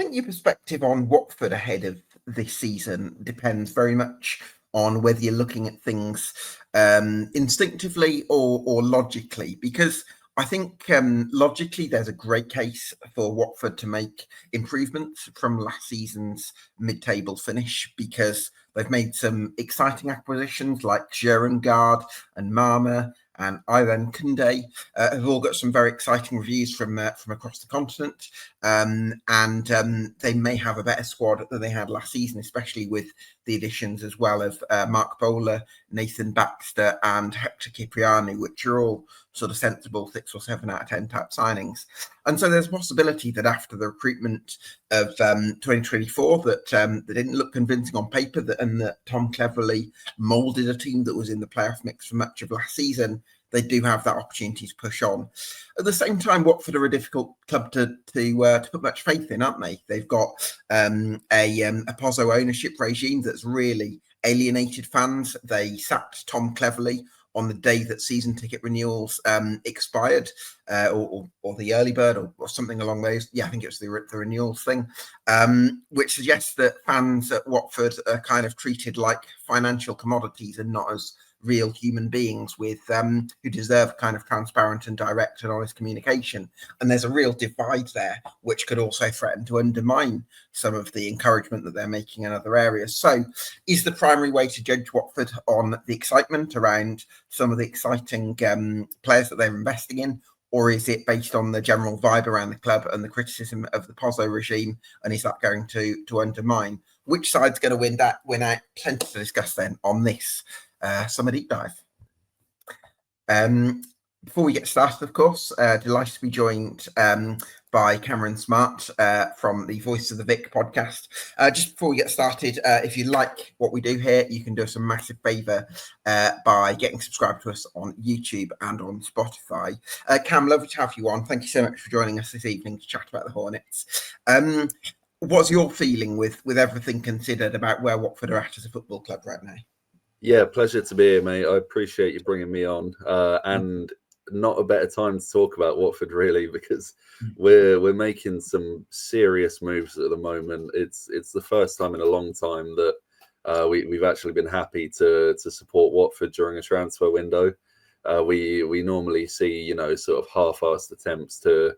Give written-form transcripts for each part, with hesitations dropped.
think your perspective on Watford ahead of this season depends very much on whether you're looking at things instinctively or logically, because I think logically there's a great case for Watford to make improvements from last season's mid-table finish, because they've made some exciting acquisitions like Giorgi and Mama and Ivan Kunde, have all got some very exciting reviews from across the continent, and they may have a better squad than they had last season, especially with the additions as well of Mark Paulo, Nathan Baxter, and Hector Cipriani, which are all sort of sensible 6 or 7 out of 10 type signings. And so there's a possibility that after the recruitment of 2024 that didn't look convincing on paper, and that Tom cleverly moulded a team that was in the playoff mix for much of last season, they do have that opportunity to push on. At the same time, Watford are a difficult club to put much faith in, aren't they? They've got a Pozzo ownership regime that's really alienated fans. They sacked Tom cleverly on the day that season ticket renewals expired, or the early bird, or something along those. Yeah, I think it was the renewals thing, which suggests that fans at Watford are kind of treated like financial commodities and not as real human beings with who deserve kind of transparent and direct and honest communication. And there's a real divide there, which could also threaten to undermine some of the encouragement that they're making in other areas. So is the primary way to judge Watford on the excitement around some of the exciting players that they're investing in, or is it based on the general vibe around the club and the criticism of the Pozzo regime, and is that going to undermine? Which side's going to win out? Plenty to discuss then on this summer deep dive. Before we get started, of course, delighted to be joined by Cameron Smart from the Voice of the Vic podcast. Just before we get started, if you like what we do here, you can do us a massive favour by getting subscribed to us on YouTube and on Spotify. Cam, lovely to have you on. Thank you so much for joining us this evening to chat about the Hornets. What's your feeling with everything considered about where Watford are at as a football club right now? Yeah, pleasure to be here, mate. I appreciate you bringing me on. And not a better time to talk about Watford, really, because we're making some serious moves at the moment. It's the first time in a long time that we've actually been happy to support Watford during a transfer window. We normally see, sort of half-assed attempts to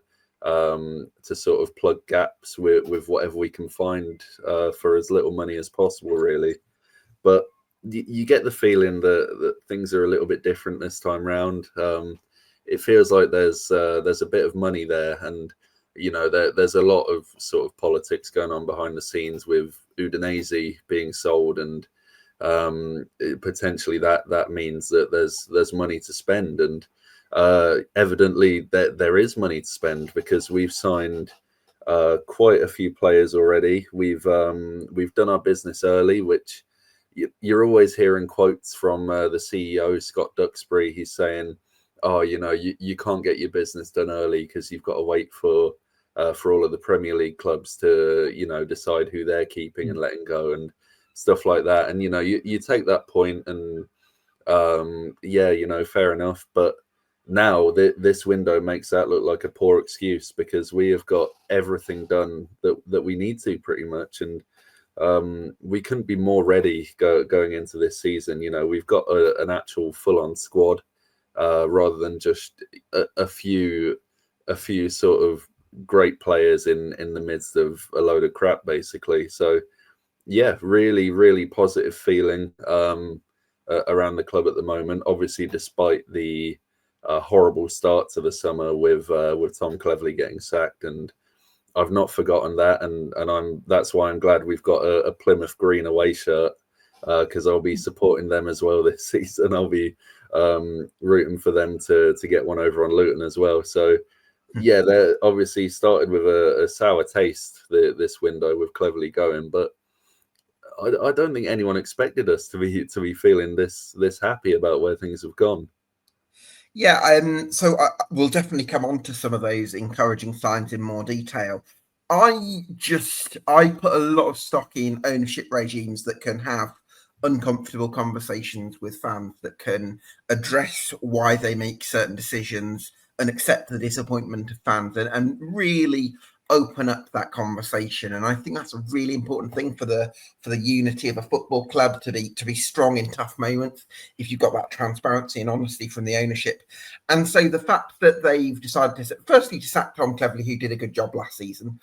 sort of plug gaps with whatever we can find for as little money as possible, really. But you get the feeling that things are a little bit different this time round. It feels like there's a bit of money there, and there's a lot of sort of politics going on behind the scenes with Udinese being sold, and potentially that means that there's money to spend, and evidently there is money to spend, because we've signed quite a few players already. We've done our business early, which you're always hearing quotes from the CEO, Scott Duxbury. He's saying, "Oh, you can't get your business done early because you've got to wait for all of the Premier League clubs to, decide who they're keeping and letting go and stuff like that." And you take that point, and fair enough. But now this window makes that look like a poor excuse, because we have got everything done that we need to, pretty much, and we couldn't be more ready going into this season. We've got an actual full-on squad, rather than just a few sort of great players in the midst of a load of crap, basically. So yeah, really, really positive feeling around the club at the moment. Obviously, despite the horrible start to the summer with Tom cleverly getting sacked, and I've not forgotten that, and that's why I'm glad we've got a Plymouth Green away shirt, because I'll be supporting them as well this season. I'll be rooting for them to get one over on Luton as well. So yeah, they obviously started with a sour taste this window with cleverly going, but I don't think anyone expected us to be feeling this happy about where things have gone. Yeah, so we'll definitely come on to some of those encouraging signs in more detail. I put a lot of stock in ownership regimes that can have uncomfortable conversations with fans, that can address why they make certain decisions and accept the disappointment of fans, and really open up that conversation. And I think that's a really important thing for the unity of a football club, to be strong in tough moments if you've got that transparency and honesty from the ownership. And so the fact that they've decided to sack Tom Cleverley, who did a good job last season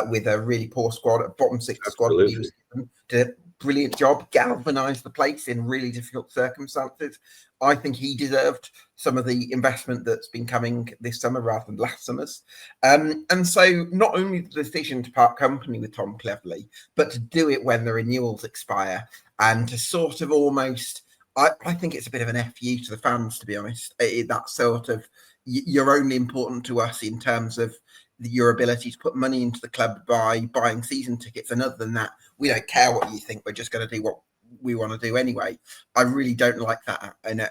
with a really poor squad, a bottom six squad that he was given, did a brilliant job, galvanised the place in really difficult circumstances. I think he deserved some of the investment that's been coming this summer rather than last summer's. And so not only the decision to part company with Tom Cleverley, but to do it when the renewals expire, and to sort of almost, I think it's a bit of an FU to the fans, to be honest. That sort of, you're only important to us in terms of your ability to put money into the club by buying season tickets. And other than that, we don't care what you think. We're just going to do what we want to do anyway. I really don't like that, and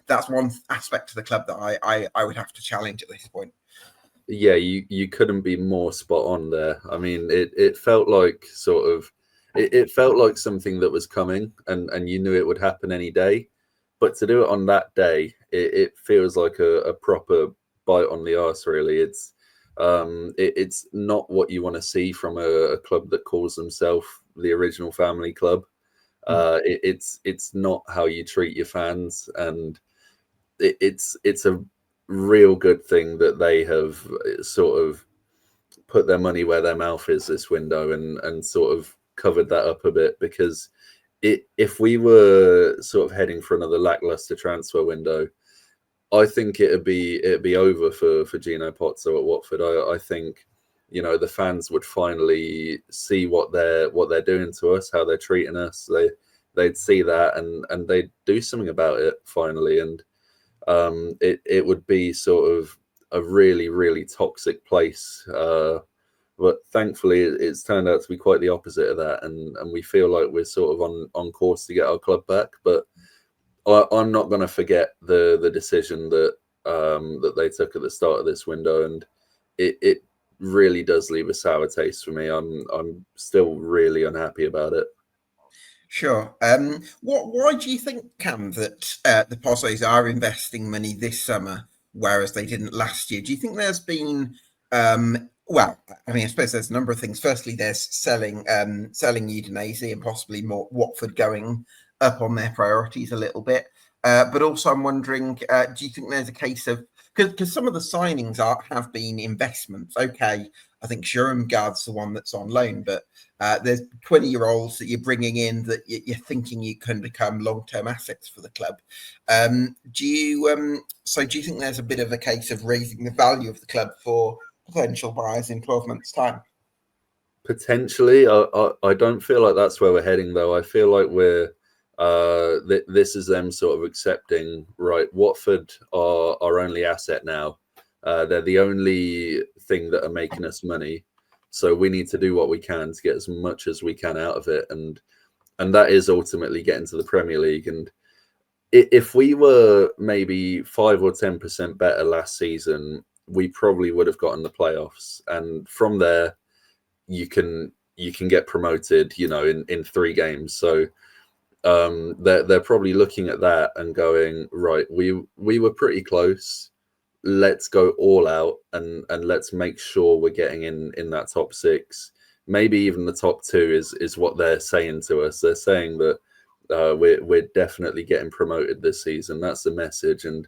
that's one aspect of the club that I would have to challenge at this point. Yeah, you couldn't be more spot on there. I mean, it felt like it felt like something that was coming, and you knew it would happen any day. But to do it on that day, it feels like a proper bite on the arse, really. It's not what you want to see from a club that calls themselves the original family club. It's not how you treat your fans, and it's a real good thing that they have sort of put their money where their mouth is this window, and sort of covered that up a bit, because if we were sort of heading for another lackluster transfer window, I think it'd be over for Gino Pozzo at Watford. I think, you know, the fans would finally see what they're doing to us, how they're treating us. They'd see that, and they'd do something about it finally. And it would be sort of a really, really toxic place. But thankfully, it's turned out to be quite the opposite of that, and we feel like we're sort of on course to get our club back. But I'm not going to forget the decision that they took at the start of this window, and it really does leave a sour taste for me. I'm still really unhappy about it. Sure. Why do you think, Cam, that the Pozzos are investing money this summer, whereas they didn't last year? Do you think there's been well, I mean, I suppose there's a number of things. Firstly, there's selling Udinese and possibly more Watford going up on their priorities a little bit. But also, I'm wondering, do you think there's a case of, because some of the signings have been investments? Okay, I think Sturmgard's the one that's on loan, but there's 20-year-olds that you're bringing in that you're thinking you can become long-term assets for the club. Do you think there's a bit of a case of raising the value of the club for potential buyers in 12 months' time? Potentially. I don't feel like that's where we're heading, though. I feel like we're this is them sort of accepting, right, Watford are our only asset now. They're the only thing that are making us money, so we need to do what we can to get as much as we can out of it, and that is ultimately getting to the Premier League. And if we were maybe 5 or 10% better last season, we probably would have gotten the playoffs, and from there you can get promoted, you know, in 3 games. So they're probably looking at that and going, right, we were pretty close. Let's go all out and let's make sure we're getting in that top 6. Maybe even the top 2 is what they're saying to us. They're saying that we're definitely getting promoted this season. That's the message. And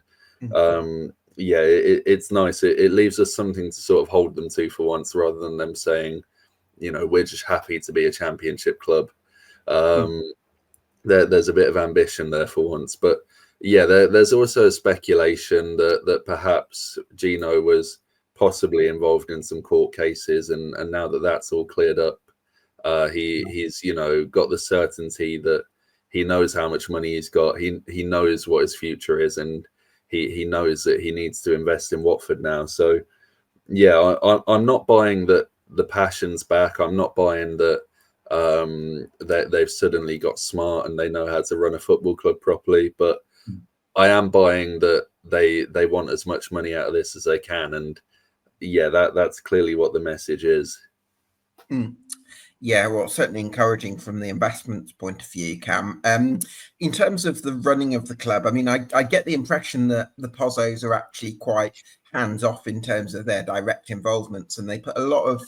yeah, it's nice. It leaves us something to sort of hold them to for once, rather than them saying, you know, we're just happy to be a championship club. There's a bit of ambition there for once. But yeah, there's also a speculation that perhaps Gino was possibly involved in some court cases, and now that that's all cleared up, he's, you know, got the certainty that he knows how much money he's got. He knows what his future is, and he knows that he needs to invest in Watford now. So yeah, I'm not buying that the passion's back. I'm not buying that they've suddenly got smart and they know how to run a football club properly, but I am buying that they want as much money out of this as they can. And yeah, that's clearly what the message is. Yeah, well, certainly encouraging from the investment point of view, Cam. In terms of the running of the club, I mean, I get the impression that the Pozzos are actually quite hands off in terms of their direct involvements, and they put a lot of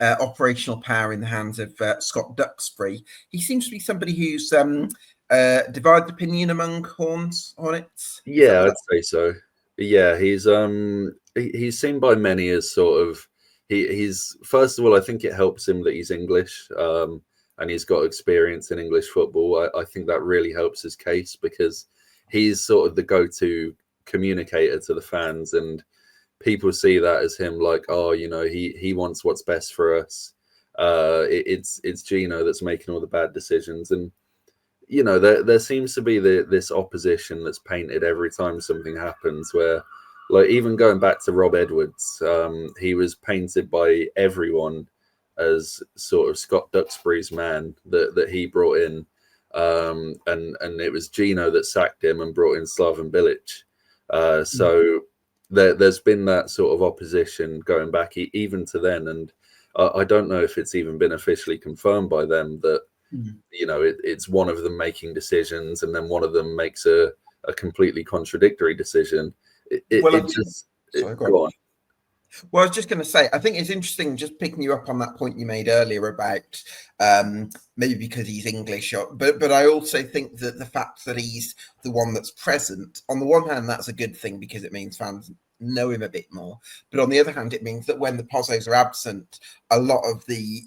operational power in the hands of Scott Duxbury. He seems to be somebody who's divided opinion among Hornets. Is that Yeah, what I'd say so. Yeah, he's seen by many as sort of he's first of all, I think it helps him that he's English, and he's got experience in English football. I think that really helps his case because he's sort of the go-to communicator to the fans, and people see that as him like, oh, he wants what's best for us. It's Gino that's making all the bad decisions, and there seems to be this opposition that's painted every time something happens, where like even going back to Rob Edwards, he was painted by everyone as sort of Scott Duxbury's man that he brought in, and it was Gino that sacked him and brought in Slaven Bilic. So there's been that sort of opposition going back even to then, and I don't know if it's even been officially confirmed by them that it's one of them making decisions and then one of them makes a completely contradictory decision. Sorry, go on. Well, I was just going to say, I think it's interesting just picking you up on that point you made earlier about maybe because he's English, but I also think that the fact that he's the one that's present, on the one hand, that's a good thing because it means fans know him a bit more. But on the other hand, it means that when the Pozzos are absent, a lot of the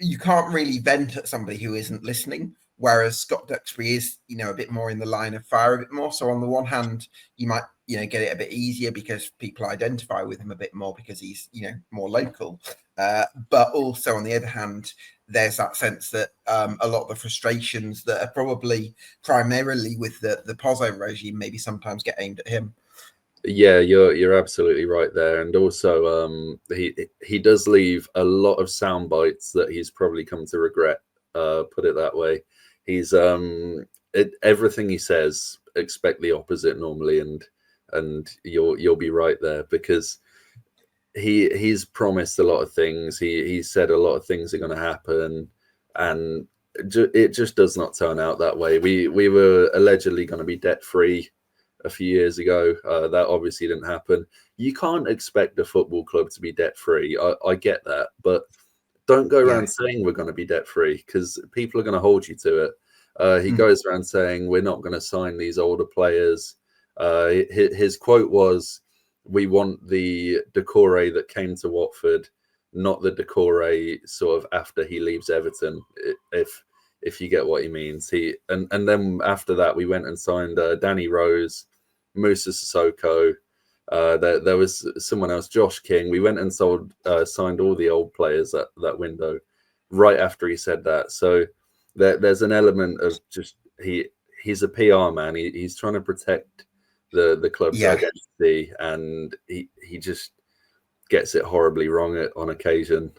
you can't really vent at somebody who isn't listening. Whereas Scott Duxbury is, a bit more in the line of fire a bit more. So on the one hand, you might, get it a bit easier because people identify with him a bit more because he's, more local. But also on the other hand, there's that sense that a lot of the frustrations that are probably primarily with the Pozzo regime maybe sometimes get aimed at him. Yeah, you're absolutely right there, and also he does leave a lot of sound bites that he's probably come to regret. Put it that way. He's everything he says, expect the opposite normally, and you'll be right there because he's promised a lot of things. He said a lot of things are going to happen, and it just does not turn out that way. We were allegedly going to be debt free a few years ago. That obviously didn't happen. You can't expect a football club to be debt free. I get that, but don't go around saying we're going to be debt free because people are going to hold you to it. He goes around saying we're not going to sign these older players. His quote was, "We want the Decore that came to Watford, not the Decore sort of after he leaves Everton." If you get what he means, and then after that we went and signed Danny Rose, Musa Sissoko. There was someone else, Josh King. We went and signed all the old players that window right after he said that. So there's an element of just he's a PR man. He's trying to protect the club's identity, and he just gets it horribly wrong on occasion.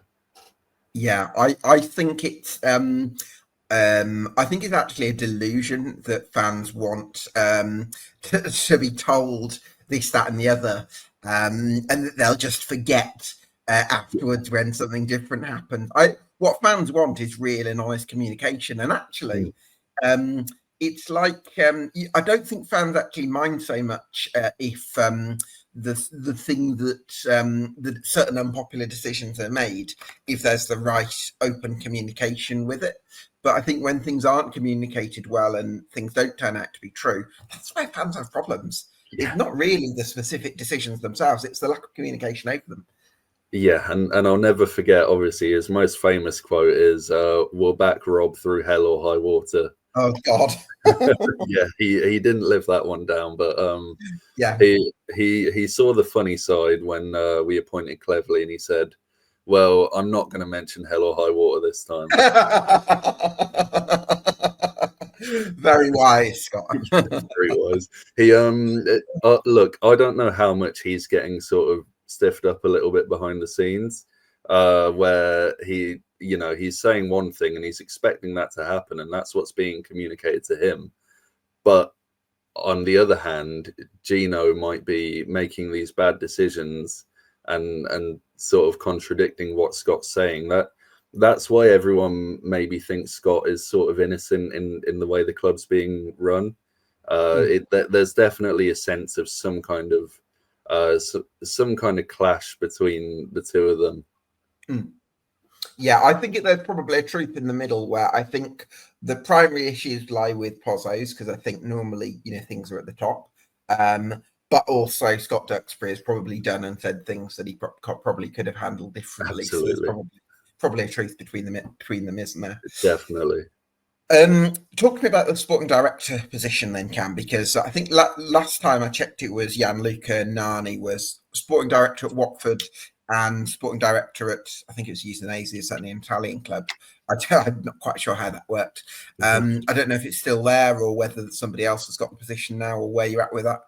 Yeah, I think it's I think it's actually a delusion that fans want to be told this, that, and the other, and that they'll just forget afterwards when something different happens. What fans want is real and honest communication, and actually, it's like I don't think fans actually mind so much if the thing that certain unpopular decisions are made, if there's the right open communication with it. But I think when things aren't communicated well and things don't turn out to be true, that's why fans have problems. Yeah. It's not really the specific decisions themselves, it's the lack of communication over them. Yeah, and I'll never forget, obviously, his most famous quote is, "We'll back Rob through hell or high water." Oh, God. Yeah, he didn't live that one down, but he saw the funny side when we appointed Cleverley, and he said, "Well, I'm not going to mention hell or high water this time." Very wise, Scott. Very wise. He look, I don't know how much he's getting sort of stiffed up a little bit behind the scenes, where he's saying one thing and he's expecting that to happen, and that's what's being communicated to him. But on the other hand, Gino might be making these bad decisions and sort of contradicting what Scott's saying. that's why everyone maybe thinks Scott is sort of innocent in the way the club's being run. There's definitely a sense of some kind of clash between the two of them. Yeah, I think there's probably a truth in the middle where I think the primary issues lie with Pozzo's, because I think normally, things are at the top. But also Scott Duxbury has probably done and said things that he probably could have handled differently. Absolutely. So there's probably a truth between them, isn't there? Definitely. Talk to me about the sporting director position then, Cam, because I think last time I checked it was Gianluca Nani was sporting director at Watford and sporting director at, I think it was Udinese, certainly an Italian club. I'm not quite sure how that worked. I don't know if it's still there or whether somebody else has got the position now, or where you're at with that.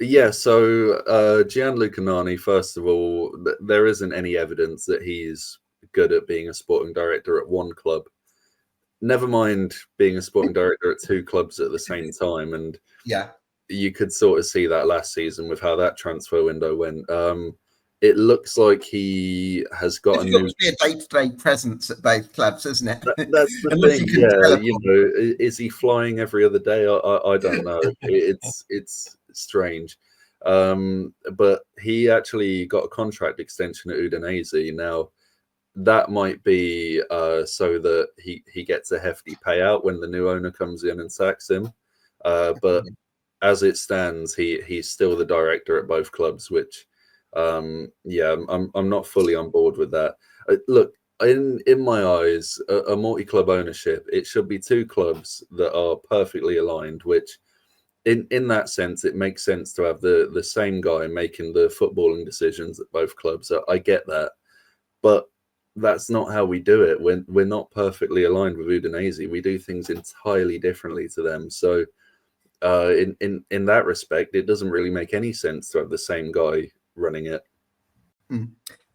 Yeah, so Gianluca Nani, first of all, there isn't any evidence that he's good at being a sporting director at one club. Never mind being a sporting director at two clubs at the same time. And yeah, you could sort of see that last season with how that transfer window went. It looks like he has got a new... to be a day-to-day presence at both clubs, isn't it? That's the thing. Yeah, is he flying every other day? I don't know. It's strange. But he actually got a contract extension at Udinese. Now, that might be so that he gets a hefty payout when the new owner comes in and sacks him. But as it stands, he's still the director at both clubs, which, I'm not fully on board with that. Look, in my eyes, a multi-club ownership, it should be two clubs that are perfectly aligned, which in that sense, it makes sense to have the same guy making the footballing decisions at both clubs. I get that. But that's not how we do it. We're not perfectly aligned with Udinese. We do things entirely differently to them. So in that respect, it doesn't really make any sense to have the same guy running it.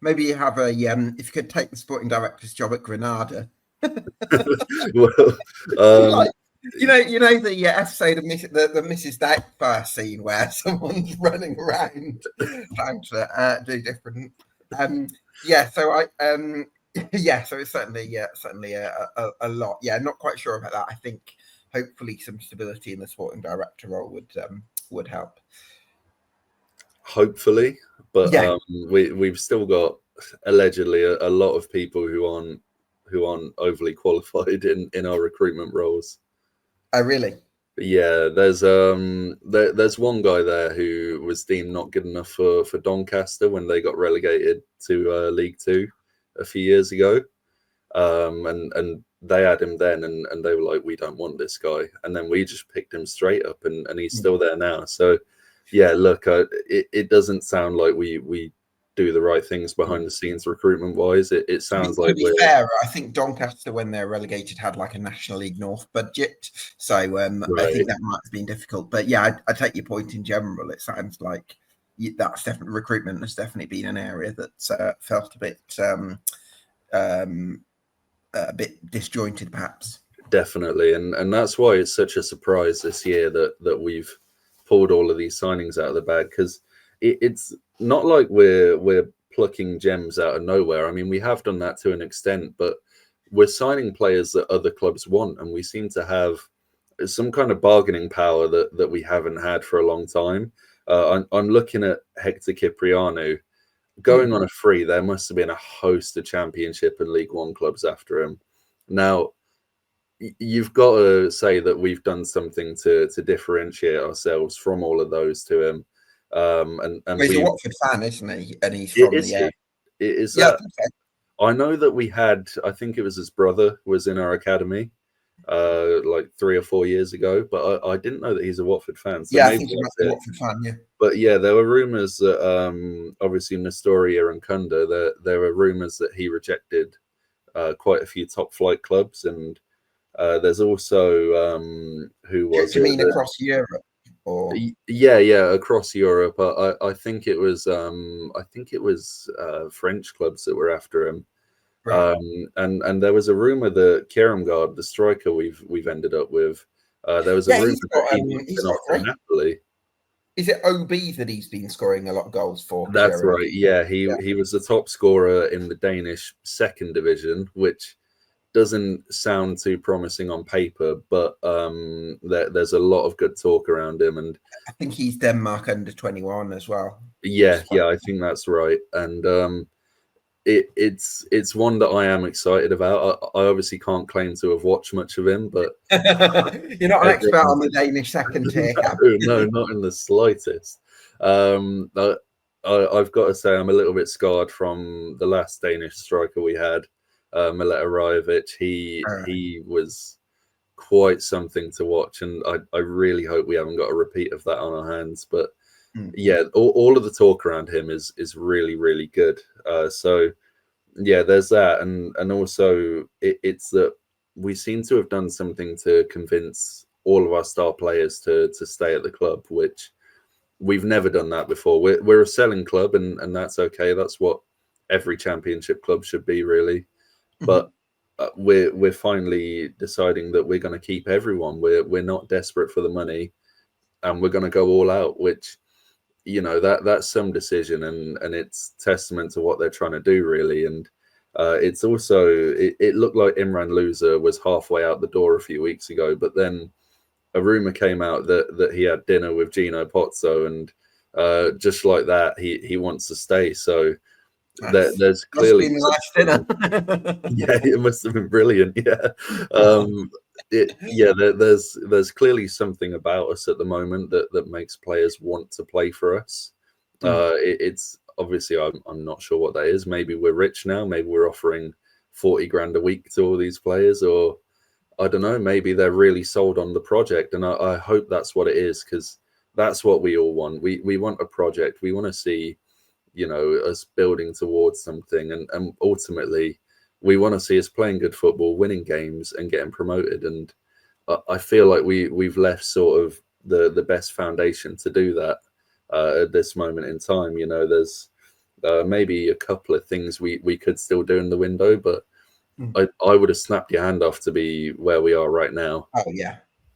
Maybe you have if you could take the sporting director's job at Granada. Well, the episode of the Mrs. Doubtfire scene where someone's running around trying to do different. So it's certainly a lot. Yeah, not quite sure about that. I think hopefully some stability in the sporting director role would help. Hopefully, but we've still got allegedly a lot of people who aren't overly qualified in our recruitment roles. Oh, really? Yeah, there's one guy there who was deemed not good enough for Doncaster when they got relegated to League Two a few years ago, and they had him then, and they were like, we don't want this guy, and then we just picked him straight up, and he's still there now. So yeah, look, it doesn't sound like we do the right things behind the scenes recruitment wise. It sounds like to be fair, I think Doncaster, when they're relegated, had like a National League North budget, so I think that might have been difficult. But yeah, I take your point in general. It sounds like that's definitely, recruitment has definitely been an area that's felt a bit disjointed, perhaps. Definitely, and that's why it's such a surprise this year that we've pulled all of these signings out of the bag, because it's not like we're plucking gems out of nowhere. I mean, we have done that to an extent, but we're signing players that other clubs want, and we seem to have some kind of bargaining power that we haven't had for a long time. I'm looking at Hector Cipriano going on a free. There must have been a host of Championship and League One clubs after him. Now, you've got to say that we've done something to differentiate ourselves from all of those to him. And he's a Watford fan, isn't he? And he's from the air. Is that? I know that we had, I think it was his brother was in our academy like 3 or 4 years ago, but I didn't know that he's a Watford fan. So I think he must be a Watford fan, yeah. But yeah, there were rumours that obviously Nestoria and Kunda, there were rumours that he rejected quite a few top flight clubs, and there's also who was it? Do you mean across Europe? Or... Yeah, across Europe. I think it was French clubs that were after him. Right. And there was a rumor that Kieramgard, the striker we've ended up with, there was a rumor that he was off to Napoli. Is it OB that he's been scoring a lot of goals for? That's Gerard? right. Yeah, he was the top scorer in the Danish second division, which doesn't sound too promising on paper, but there's a lot of good talk around him, and I think he's Denmark under 21 as well. yeah, I think that's right, and it's one that I am excited about. I obviously can't claim to have watched much of him, but you're not an expert on the Danish second tier, Cam. No, not in the slightest. I've got to say I'm a little bit scarred from the last Danish striker we had, Mileta Rajovic. He was quite something to watch, and I really hope we haven't got a repeat of that on our hands. But yeah, all of the talk around him is really, really good. So yeah, there's that, and also it's that we seem to have done something to convince all of our star players to stay at the club, which we've never done that before. We're a selling club, and that's okay. That's what every championship club should be, really. But we're finally deciding that we're going to keep everyone. We're not desperate for the money, and we're going to go all out. Which, you know, that's some decision, and it's testament to what they're trying to do, really. And it's also it looked like Imran Loser was halfway out the door a few weeks ago, but then a rumor came out that he had dinner with Gino Pozzo, and just like that, he wants to stay. So there's clearly must have been a nice dinner. yeah, it must have been brilliant. Yeah, there's clearly something about us at the moment that makes players want to play for us. It's obviously I'm not sure what that is. Maybe we're rich now. Maybe we're offering 40 grand a week to all these players, or I don't know, maybe they're really sold on the project, and I hope that's what it is, because that's what we all want. We want a project. We want to see, you know, us building towards something, and ultimately we want to see us playing good football, winning games, and getting promoted. And I feel like we've left sort of the best foundation to do that at this moment in time. You know, there's maybe a couple of things we could still do in the window, but I would have snapped your hand off to be where we are right now. Oh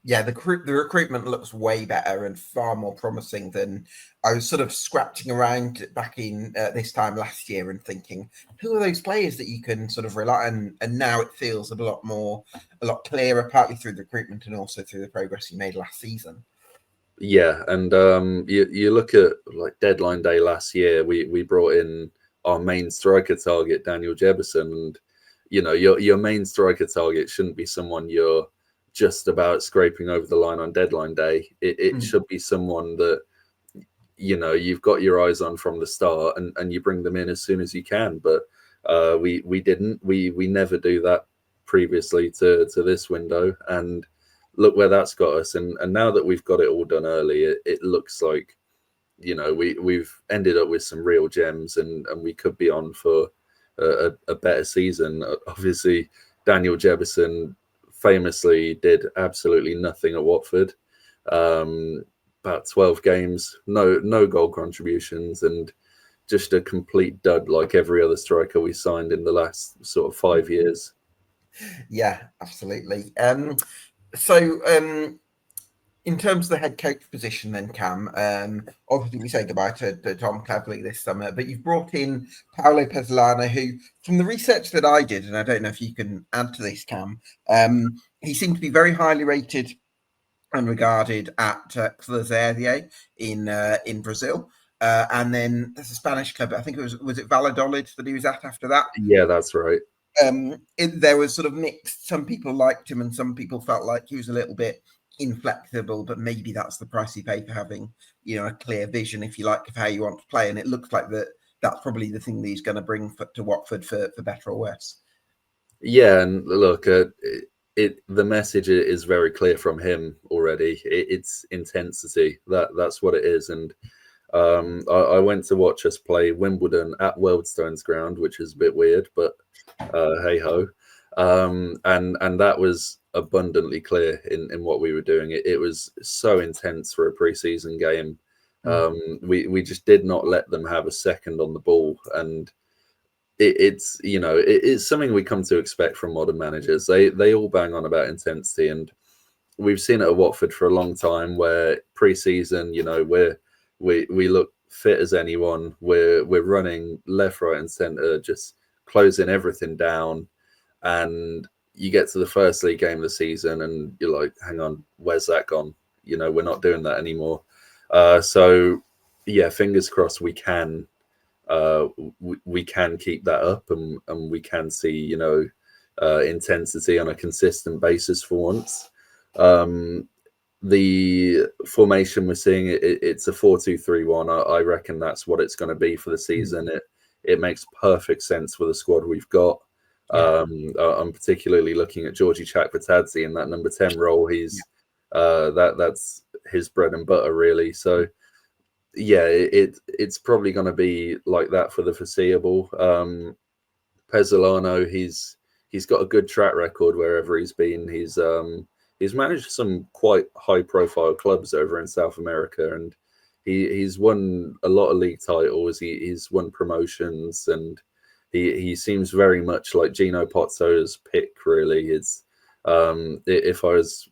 yeah, the recruitment looks way better and far more promising than I was sort of scratching around back in this time last year and thinking, who are those players that you can sort of rely on? And now it feels a lot clearer, partly through the recruitment and also through the progress you made last season. Yeah, and you look at like deadline day last year, we brought in our main striker target, Daniel Jebison, and you know, your main striker target shouldn't be someone you're just about scraping over the line on deadline day. It should be someone that, you know, you've got your eyes on from the start, and you bring them in as soon as you can. But we didn't. We never do that previously to this window, and look where that's got us. And now that we've got it all done early, it looks like, you know, we've ended up with some real gems, and we could be on for a better season. Obviously, Daniel Jebison famously did absolutely nothing at Watford. About 12 games, no goal contributions, and just a complete dud like every other striker we signed in the last sort of 5 years. Yeah, absolutely. So in terms of the head coach position then, Cam, obviously we say goodbye to Tom Cleverley this summer, but you've brought in Paulo Pezzolano, who, from the research that I did, and I don't know if you can add to this, Cam, he seemed to be very highly rated and regarded at Cruzeiro in Brazil. And then there's a Spanish club, I think was it Valladolid that he was at after that? Yeah, that's right. There was sort of mixed. Some people liked him and some people felt like he was a little bit inflexible, but maybe that's the price you pay for having, you know, a clear vision, if you like, of how you want to play. And it looks like that's probably the thing that he's going to bring to Watford for better or worse. Yeah, and look, the message is very clear from him already. It's intensity. That's what it is. And I went to watch us play Wimbledon at Wealdstone's ground, which is a bit weird, but hey ho. And that was abundantly clear in what we were doing. It was so intense for a pre-season game. We just did not let them have a second on the ball, and it's, you know, it's something we come to expect from modern managers. They all bang on about intensity, and we've seen it at Watford for a long time, where pre-season, you know, we're We look fit as anyone. We're running left, right, and centre, just closing everything down. And you get to the first league game of the season, and you're like, hang on, where's that gone? We're not doing that anymore. So yeah, fingers crossed we can keep that up, and we can see intensity on a consistent basis for once. The formation we're seeing, it's a 4-2-3-1. I reckon that's what it's going to be for the season. It makes perfect sense for the squad we've got. Yeah. I'm particularly looking at Giorgi Chakvetadze in that number 10 role. He's that's his bread and butter, really. So yeah, it's probably going to be like that for the foreseeable. Pezzolano, he's got a good track record wherever he's been. He's managed some quite high-profile clubs over in South America, and he's won a lot of league titles. He's won promotions, and he seems very much like Gino Pozzo's pick. Really, it's if I was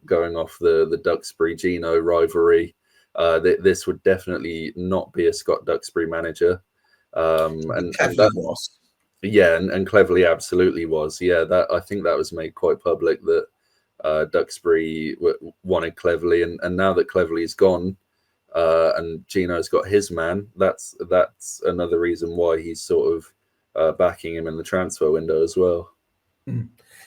going off the Duxbury Gino rivalry, this would definitely not be a Scott Duxbury manager. And that was. Yeah, and Cleverley absolutely was. Yeah, that I think that was made quite public that Duxbury wanted Cleverley, and now that Cleverley's gone, and Gino's got his man, that's another reason why he's sort of backing him in the transfer window as well.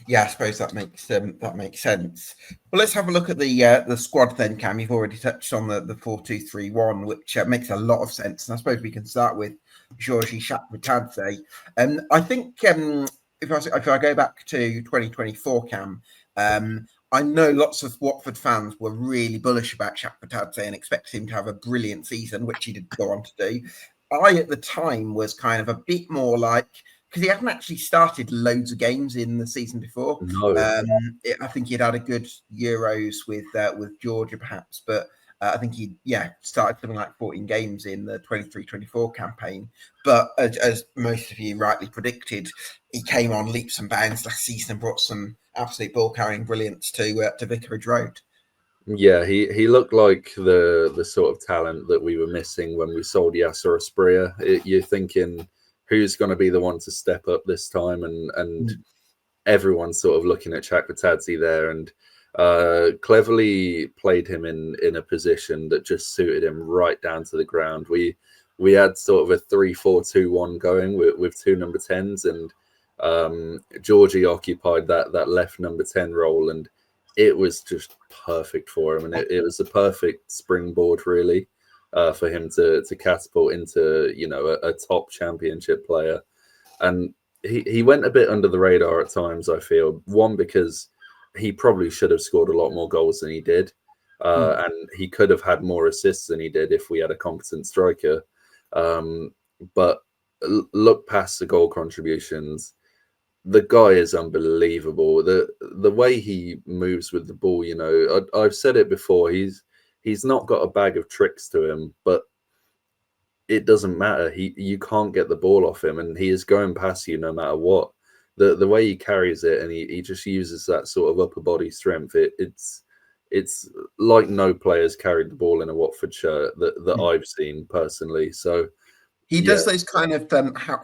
Yeah, I suppose that makes sense. Well, let's have a look at the squad then, Cam. You've already touched on the 4-2-3-1, which makes a lot of sense. And I suppose we can start with Giorgi Chakvetadze. I think if I go back to 2024, Cam, I know lots of Watford fans were really bullish about Chakvetadze and expected him to have a brilliant season, which he did go on to do. I, at the time, was kind of a bit more like, because he hadn't actually started loads of games in the season before. No. I think he'd had a good Euros with Georgia, perhaps, but I think he started something like 14 games in the 23-24 campaign. But as most of you rightly predicted, he came on leaps and bounds last season and brought some absolute ball carrying brilliance to Vicarage Road. Yeah, he looked like the sort of talent that we were missing when we sold Yasser Asprilla. You're thinking, who's going to be the one to step up this time? And everyone's sort of looking at Chakvetadze there, and Cleverley played him in a position that just suited him right down to the ground. We had sort of a 3-4-2-1 going with two number 10s, and Giorgi occupied that left number 10 role, and it was just perfect for him, and it was a perfect springboard, really. For him to catapult into a top championship player. And he went a bit under the radar at times, I feel. One, because he probably should have scored a lot more goals than he did, and he could have had more assists than he did if we had a competent striker. But look past the goal contributions, the guy is unbelievable. The way he moves with the ball, I've said it before, he's not got a bag of tricks to him, but it doesn't matter. You can't get the ball off him, and he is going past you no matter what. The way he carries it, and he just uses that sort of upper body strength. It's like no players carried the ball in a Watford shirt that I've seen personally. So he does those kind of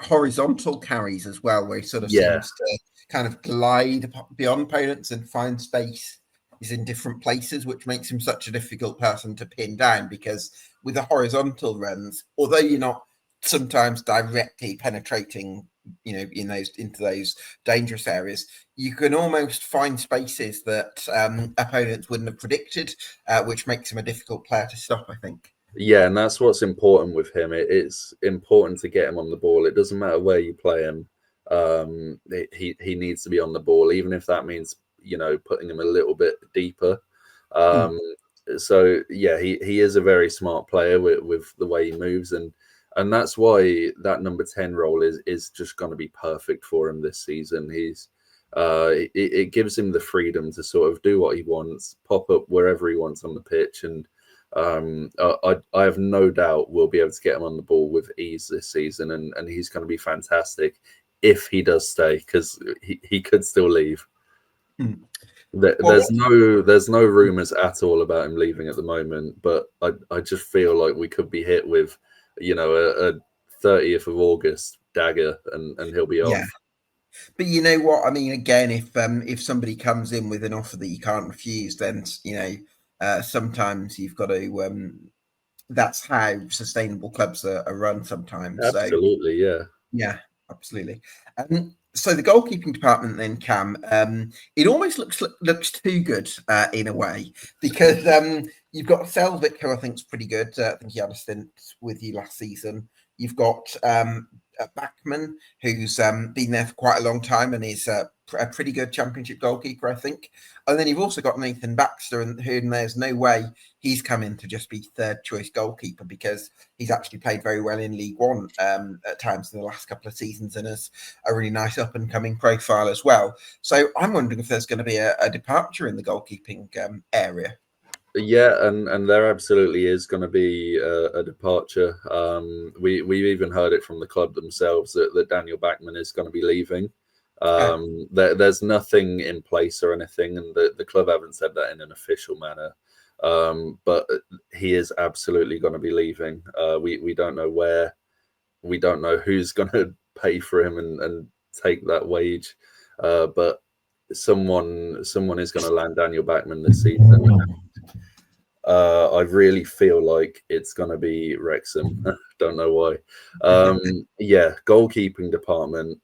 horizontal carries as well, where he sort of seems to kind of glide beyond opponents and find space. Is in different places, which makes him such a difficult person to pin down, because with the horizontal runs, although you're not sometimes directly penetrating, into those dangerous areas, you can almost find spaces that opponents wouldn't have predicted, which makes him a difficult player to stop, I think. Yeah, and that's what's important with him. It's important to get him on the ball. It doesn't matter where you play him. He needs to be on the ball, even if that means putting him a little bit deeper. So yeah, he is a very smart player with the way he moves, and that's why that number 10 role is just going to be perfect for him this season. It gives him the freedom to sort of do what he wants, pop up wherever he wants on the pitch, and I have no doubt we'll be able to get him on the ball with ease this season, and he's going to be fantastic if he does stay, because he could still leave. Well, There's no rumors at all about him leaving at the moment, but I just feel like we could be hit with, a 30th of August dagger, and he'll be yeah. off. But you know what? I mean, again, if somebody comes in with an offer that you can't refuse, then sometimes you've got to. That's how sustainable clubs are run sometimes. So Absolutely, yeah. yeah, absolutely. So the goalkeeping department then, Cam, it almost looks too good in a way, because you've got Selvik, who I think is pretty good. I think he had a stint with you last season. You've got Bachmann, who's been there for quite a long time and is a pretty good championship goalkeeper, I think. And then you've also got Nathan Baxter, and there's no way he's come in to just be third choice goalkeeper, because he's actually played very well in League One at times in the last couple of seasons, and has a really nice up and coming profile as well. So I'm wondering if there's going to be a departure in the goalkeeping area. Yeah, and there absolutely is going to be a departure. We've even heard it from the club themselves that Daniel Bachmann is going to be leaving. There's nothing in place or anything, and the club haven't said that in an official manner. But he is absolutely going to be leaving. We don't know where. We don't know who's going to pay for him and take that wage. But someone is going to land Daniel Bachmann this season. I really feel like it's going to be Wrexham. Don't know why. Yeah, goalkeeping department.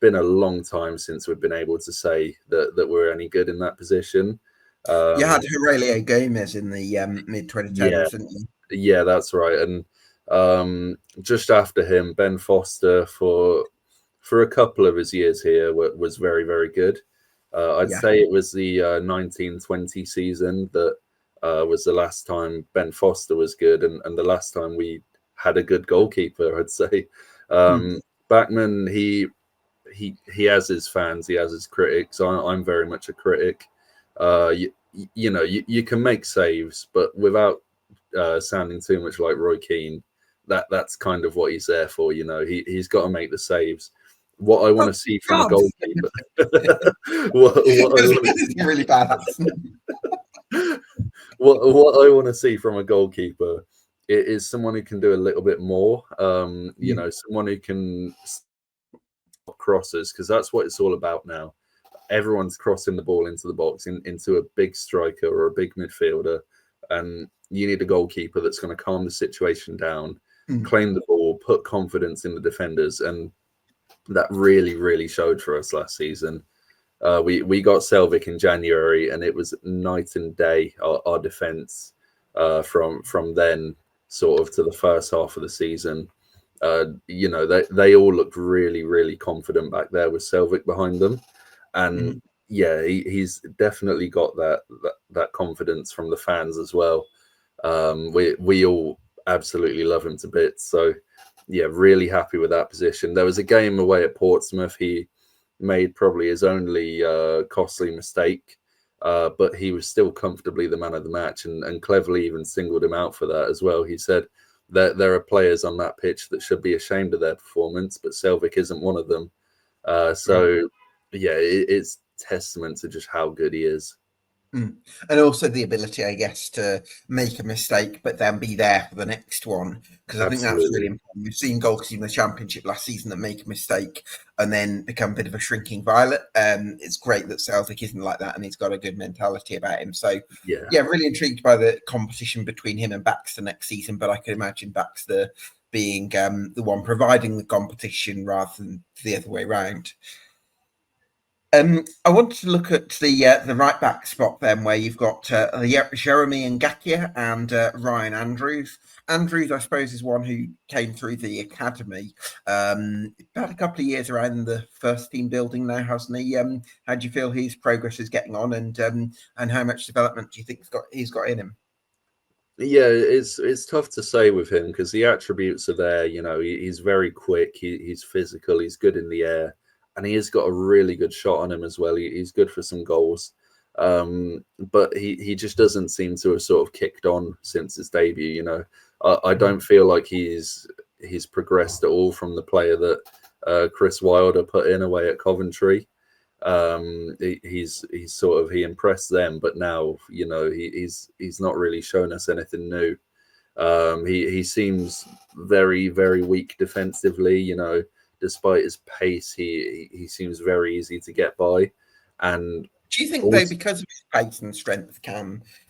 Been a long time since we've been able to say that we're any good in that position. You had Aurelio Gomez in the mid-2010s, didn't you? Yeah, that's right. And just after him, Ben Foster for a couple of his years here was very, very good. I'd say it was the 1920 season that was the last time Ben Foster was good, and the last time we had a good goalkeeper, I'd say. Bachmann, he has his fans, he has his critics. I'm very much a critic. You can make saves, but without sounding too much like Roy Keane, that's kind of what he's there for. He's got to make the saves. What I want to see from a goalkeeper. Really bad. What I want to see from a goalkeeper is someone who can do a little bit more. Someone who can stop crosses, because that's what it's all about now. Everyone's crossing the ball into the box, into a big striker or a big midfielder, and you need a goalkeeper that's going to calm the situation down, claim the ball, put confidence in the defenders, and that really, really showed for us last season. We got Selvik in January, and it was night and day, our defence from then sort of to the first half of the season. They all looked really, really confident back there with Selvik behind them. And he's definitely got that confidence from the fans as well. We all absolutely love him to bits. So yeah, really happy with that position. There was a game away at Portsmouth. He made probably his only costly mistake, but he was still comfortably the man of the match, and cleverly even singled him out for that as well. He said that there are players on that pitch that should be ashamed of their performance, but Selvik isn't one of them. It's testament to just how good he is. And also the ability, I guess, to make a mistake but then be there for the next one, because I think that's really important. We've seen goalkeepers in the Championship last season that make a mistake and then become a bit of a shrinking violet. It's great that Selvik isn't like that, and he's got a good mentality about him. So really intrigued by the competition between him and Baxter next season, but I could imagine Baxter being the one providing the competition rather than the other way around. I wanted to look at the right back spot then, where you've got Jeremy Ngakia and Ryan Andrews. Andrews, I suppose, is one who came through the academy. Had a couple of years around the first team building now, hasn't he? How do you feel his progress is getting on, and how much development do you think he's got in him? Yeah, it's tough to say with him, because the attributes are there. He's very quick. He's physical. He's good in the air. And he has got a really good shot on him as well. He's good for some goals. But he just doesn't seem to have sort of kicked on since his debut. I don't feel like he's progressed at all from the player that Chris Wilder put in away at Coventry. He impressed them, but now he's not really shown us anything new. He seems very, very weak defensively. Despite his pace, he seems very easy to get by. And do you think, though, because of his pace and strength,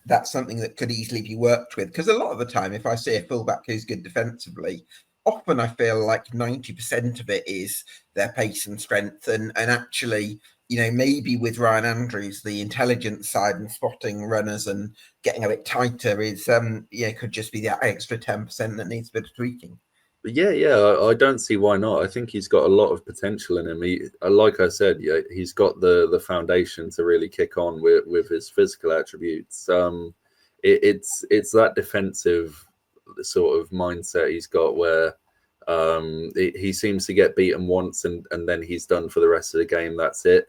that's something that could easily be worked with? Because a lot of the time, if I see a fullback who's good defensively, often I feel like 90% of it is their pace and strength. And actually, maybe with Ryan Andrews, the intelligence side and spotting runners and getting a bit tighter is, could just be that extra 10% that needs a bit of tweaking. Yeah, I don't see why not. I think he's got a lot of potential in him. Like I said, he's got the foundation to really kick on with his physical attributes. It's that defensive sort of mindset he's got where he seems to get beaten once and then he's done for the rest of the game. That's it.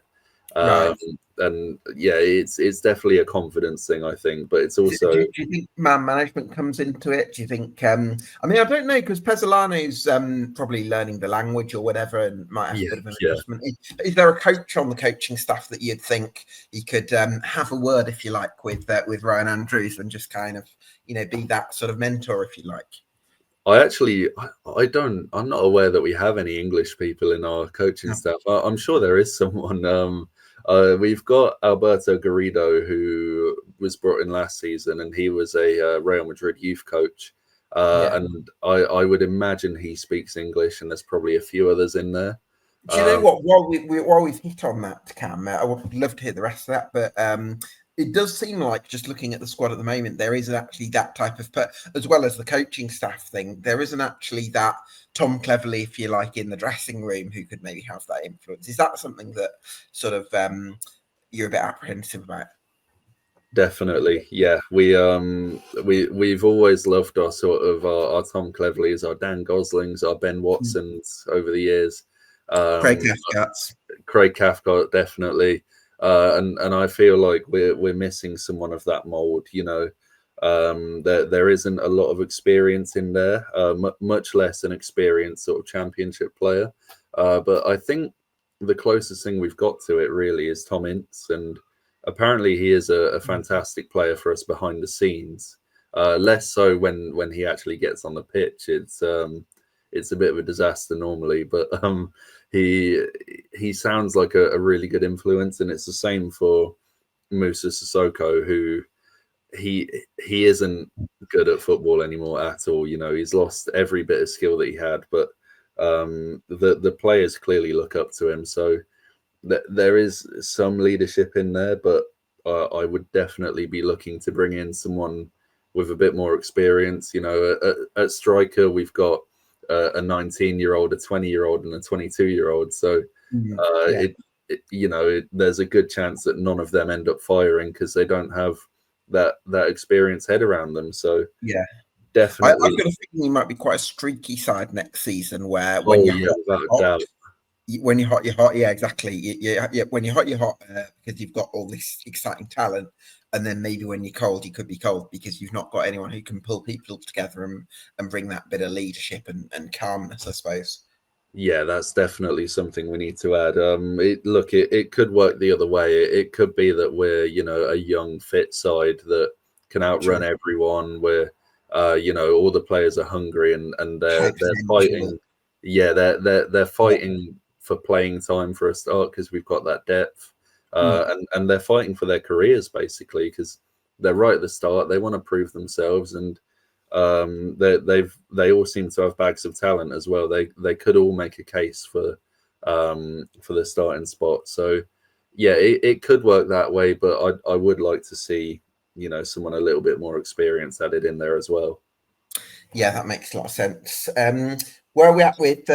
Right. And yeah, it's definitely a confidence thing, I think, but it's also. Do you think man management comes into it? Do you think? I mean, I don't know, because Pezzolano's probably learning the language or whatever, and might have a bit of an adjustment. Is there a coach on the coaching staff that you'd think he could have a word, if you like, with Ryan Andrews and just kind of be that sort of mentor, if you like? I'm not aware that we have any English people in our coaching staff. I'm sure there is someone. We've got Alberto Garrido, who was brought in last season, and he was a Real Madrid youth coach. And I would imagine he speaks English, and there's probably a few others in there. Do you know what? While we've hit on that, Cam, I would love to hear the rest of that, but it does seem like, just looking at the squad at the moment, there isn't actually that type of, as well as the coaching staff thing, there isn't actually that Tom Cleverley, if you like, in the dressing room who could maybe have that influence. Is that something that sort of you're a bit apprehensive about? Definitely, yeah. We've always loved our sort of our Tom Cleverleys, our Dan Goslings, our Ben Watsons over the years. Craig Cathcart, definitely. And I feel like we're missing someone of that mold. There isn't a lot of experience in there, much less an experienced sort of championship player. But I think the closest thing we've got to it really is Tom Ince, and apparently he is a fantastic player for us behind the scenes. Less so when he actually gets on the pitch. It's a bit of a disaster normally, but he sounds like a really good influence, and it's the same for Moussa Sissoko, who he isn't good at football anymore at all. He's lost every bit of skill that he had, but the players clearly look up to him. So there is some leadership in there, but I would definitely be looking to bring in someone with a bit more experience. At striker, we've got a 19-year-old, a 20-year-old, and a 22-year-old. So there's a good chance that none of them end up firing because they don't have that experienced head around them. So definitely, I've got a feeling you might be quite a streaky side next season, where without a doubt. When you're hot, you're hot. Yeah, exactly. When you're hot, you're hot because you've got all this exciting talent. And then maybe when you're cold, you could be cold because you've not got anyone who can pull people together and bring that bit of leadership and calmness, I suppose. Yeah, that's definitely something we need to add. It could work the other way. It could be that we're, a young, fit side that can outrun everyone. Where, all the players are hungry and they're fighting. Yeah, they're fighting for playing time for a start because we've got that depth, and they're fighting for their careers basically because they're right at the start. They want to prove themselves, and they all seem to have bags of talent as well. They could all make a case for the starting spot. So yeah, it could work that way, but I would like to see someone a little bit more experienced added in there as well. Yeah, that makes a lot of sense. Where are we at with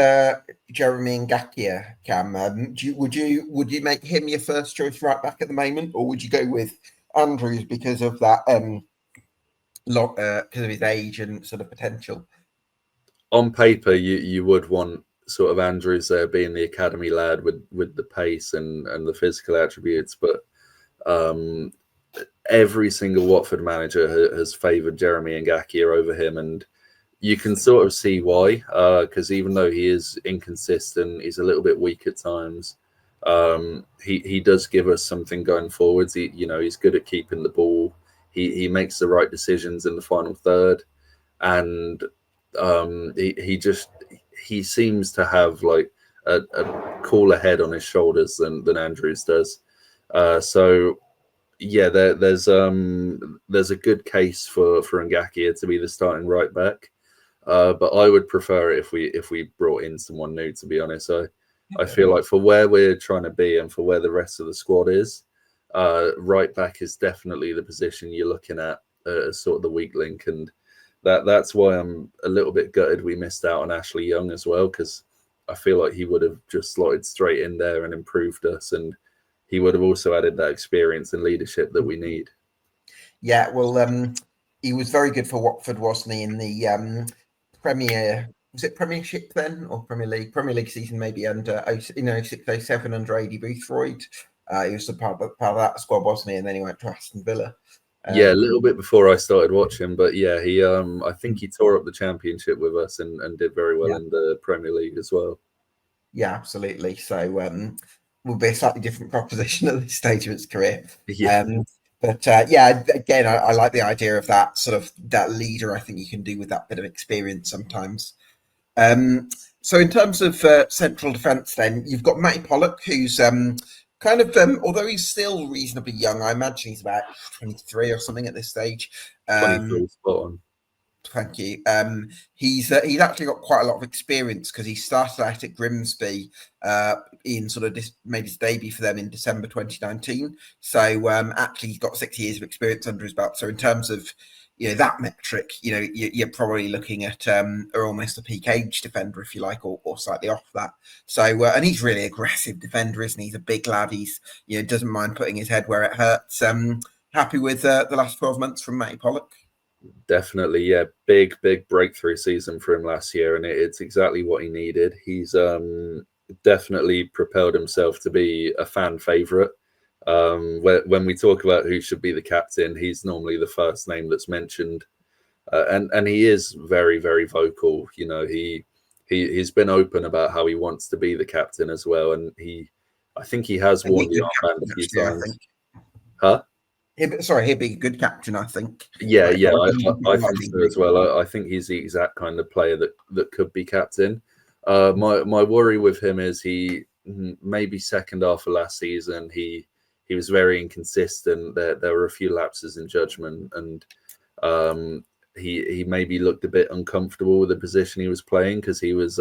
Jeremy Ngakia, Cam? Would you make him your first choice right back at the moment, or would you go with Andrews because of that because of his age and sort of potential? On paper, you would want sort of Andrews there being the academy lad with the pace and the physical attributes, but every single Watford manager has favoured Jeremy Ngakia over him, and you can sort of see why, because even though he is inconsistent, he's a little bit weak at times. He does give us something going forwards. He's good at keeping the ball. He makes the right decisions in the final third, and he seems to have like a cooler head on his shoulders than Andrews does. So yeah, there's a good case for Ngakia to be the starting right back. But I would prefer it if we brought in someone new, to be honest. I feel like for where we're trying to be and for where the rest of the squad is, right back is definitely the position you're looking at as sort of the weak link, and that's why I'm a little bit gutted we missed out on Ashley Young as well, because I feel like he would have just slotted straight in there and improved us, and he would have also added that experience and leadership that we need. Yeah, well, he was very good for Watford, wasn't he, in the was it Premiership then, or Premier League? Premier League season maybe under 06-07 under Adi Boothroyd. He was part of that squad, wasn't he? And then he went to Aston Villa. Yeah, a little bit before I started watching, but yeah, he I think he tore up the Championship with us and did very well in the Premier League as well. Yeah, absolutely. So will be a slightly different proposition at this stage of his career. Yeah. But again, I like the idea of that sort of that leader. I think you can do with that bit of experience sometimes. So in terms of central defence, then you've got Matty Pollock, who's although he's still reasonably young, I imagine he's about 23 or something at this stage. 23, spot on. Thank you. He's actually got quite a lot of experience because he started out at Grimsby in sort of made his debut for them in December 2019. So actually, he's got 6 years of experience under his belt. So in terms of that metric, you're probably looking at almost a peak age defender, if you like, or slightly off that. So and he's really aggressive defender, isn't he? He's a big lad. He's doesn't mind putting his head where it hurts. Happy with the last 12 months from Matty Pollock. Definitely, yeah. Big breakthrough season for him last year, and it's exactly what he needed. He's definitely propelled himself to be a fan favourite. When we talk about who should be the captain, he's normally the first name that's mentioned, and he is very vocal. He's been open about how he wants to be the captain as well, and I think he has worn the armband a few times. Huh? He'd be a good captain, I think. Yeah, I think so as well. I think he's the exact kind of player that could be captain. My worry with him is he maybe second half of last season he was very inconsistent. There were a few lapses in judgment, and he maybe looked a bit uncomfortable with the position he was playing because he was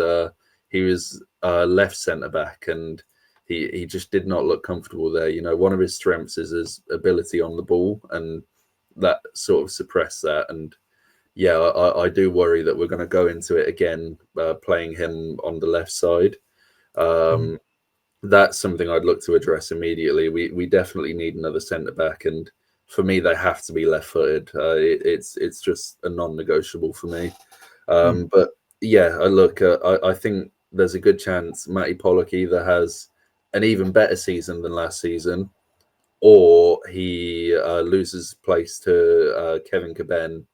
left centre back, and he just did not look comfortable there. One of his strengths is his ability on the ball, and that sort of suppressed that. And yeah, I do worry that we're going to go into it again, playing him on the left side. That's something I'd look to address immediately. We definitely need another centre back, and for me, they have to be left-footed. It's just a non-negotiable for me. But yeah, I think there's a good chance Matty Pollock either has an even better season than last season, or he loses place to Kevin Caben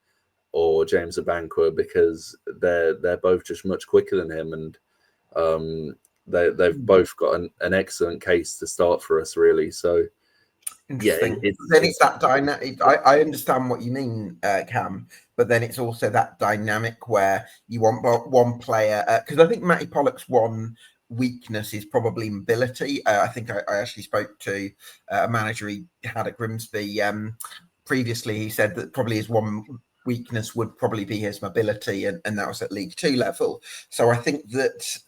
or James Abankwah, because they're both just much quicker than him, and they've both got an excellent case to start for us, really. So yeah, it's that dynamic. I understand what you mean, Cam, but then it's also that dynamic where you want one player, because I think Matty Pollock's one weakness is probably mobility. I think I actually spoke to a manager he had at Grimsby previously. He said that probably his one weakness would probably be his mobility, and that was at League 2 level. So I think that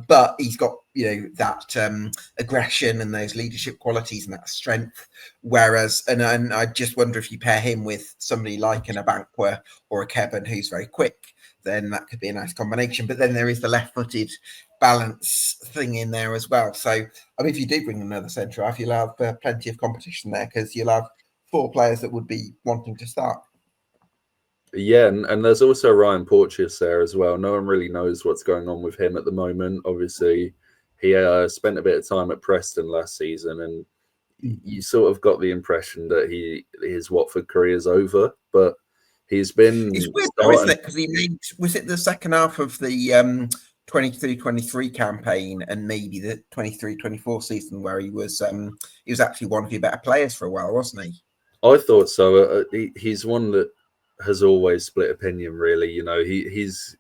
but he's got that aggression and those leadership qualities and that strength, whereas and I just wonder if you pair him with somebody like an Abankwah or a Kevin who's very quick, then that could be a nice combination. But then there is the left-footed balance thing in there as well. So I mean, if you do bring another centre half, you'll have plenty of competition there, because you'll have 4 players that would be wanting to start. Yeah, and there's also Ryan Porteous there as well. No one really knows what's going on with him at the moment. Obviously, he spent a bit of time at Preston last season, and you sort of got the impression that his Watford career is over. But he's been. It's weird, though, isn't it? Because he made, was it the second half of the 23-23 campaign and maybe the 23-24 season where he was actually one of your better players for a while, wasn't he? I thought so. He's one that has always split opinion, really. He's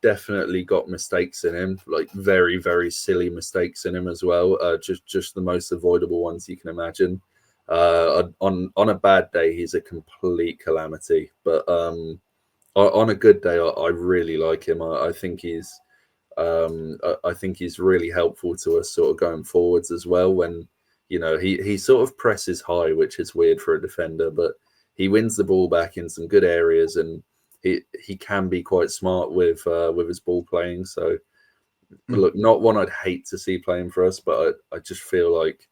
definitely got mistakes in him, like very, very silly mistakes in him as well. Just the most avoidable ones you can imagine. On a bad day, he's a complete calamity. But on a good day, I really like him. I think he's really helpful to us sort of going forwards as well. When he sort of presses high, which is weird for a defender, but he wins the ball back in some good areas, and he can be quite smart with his ball playing. So look, not one I'd hate to see playing for us, but I just feel like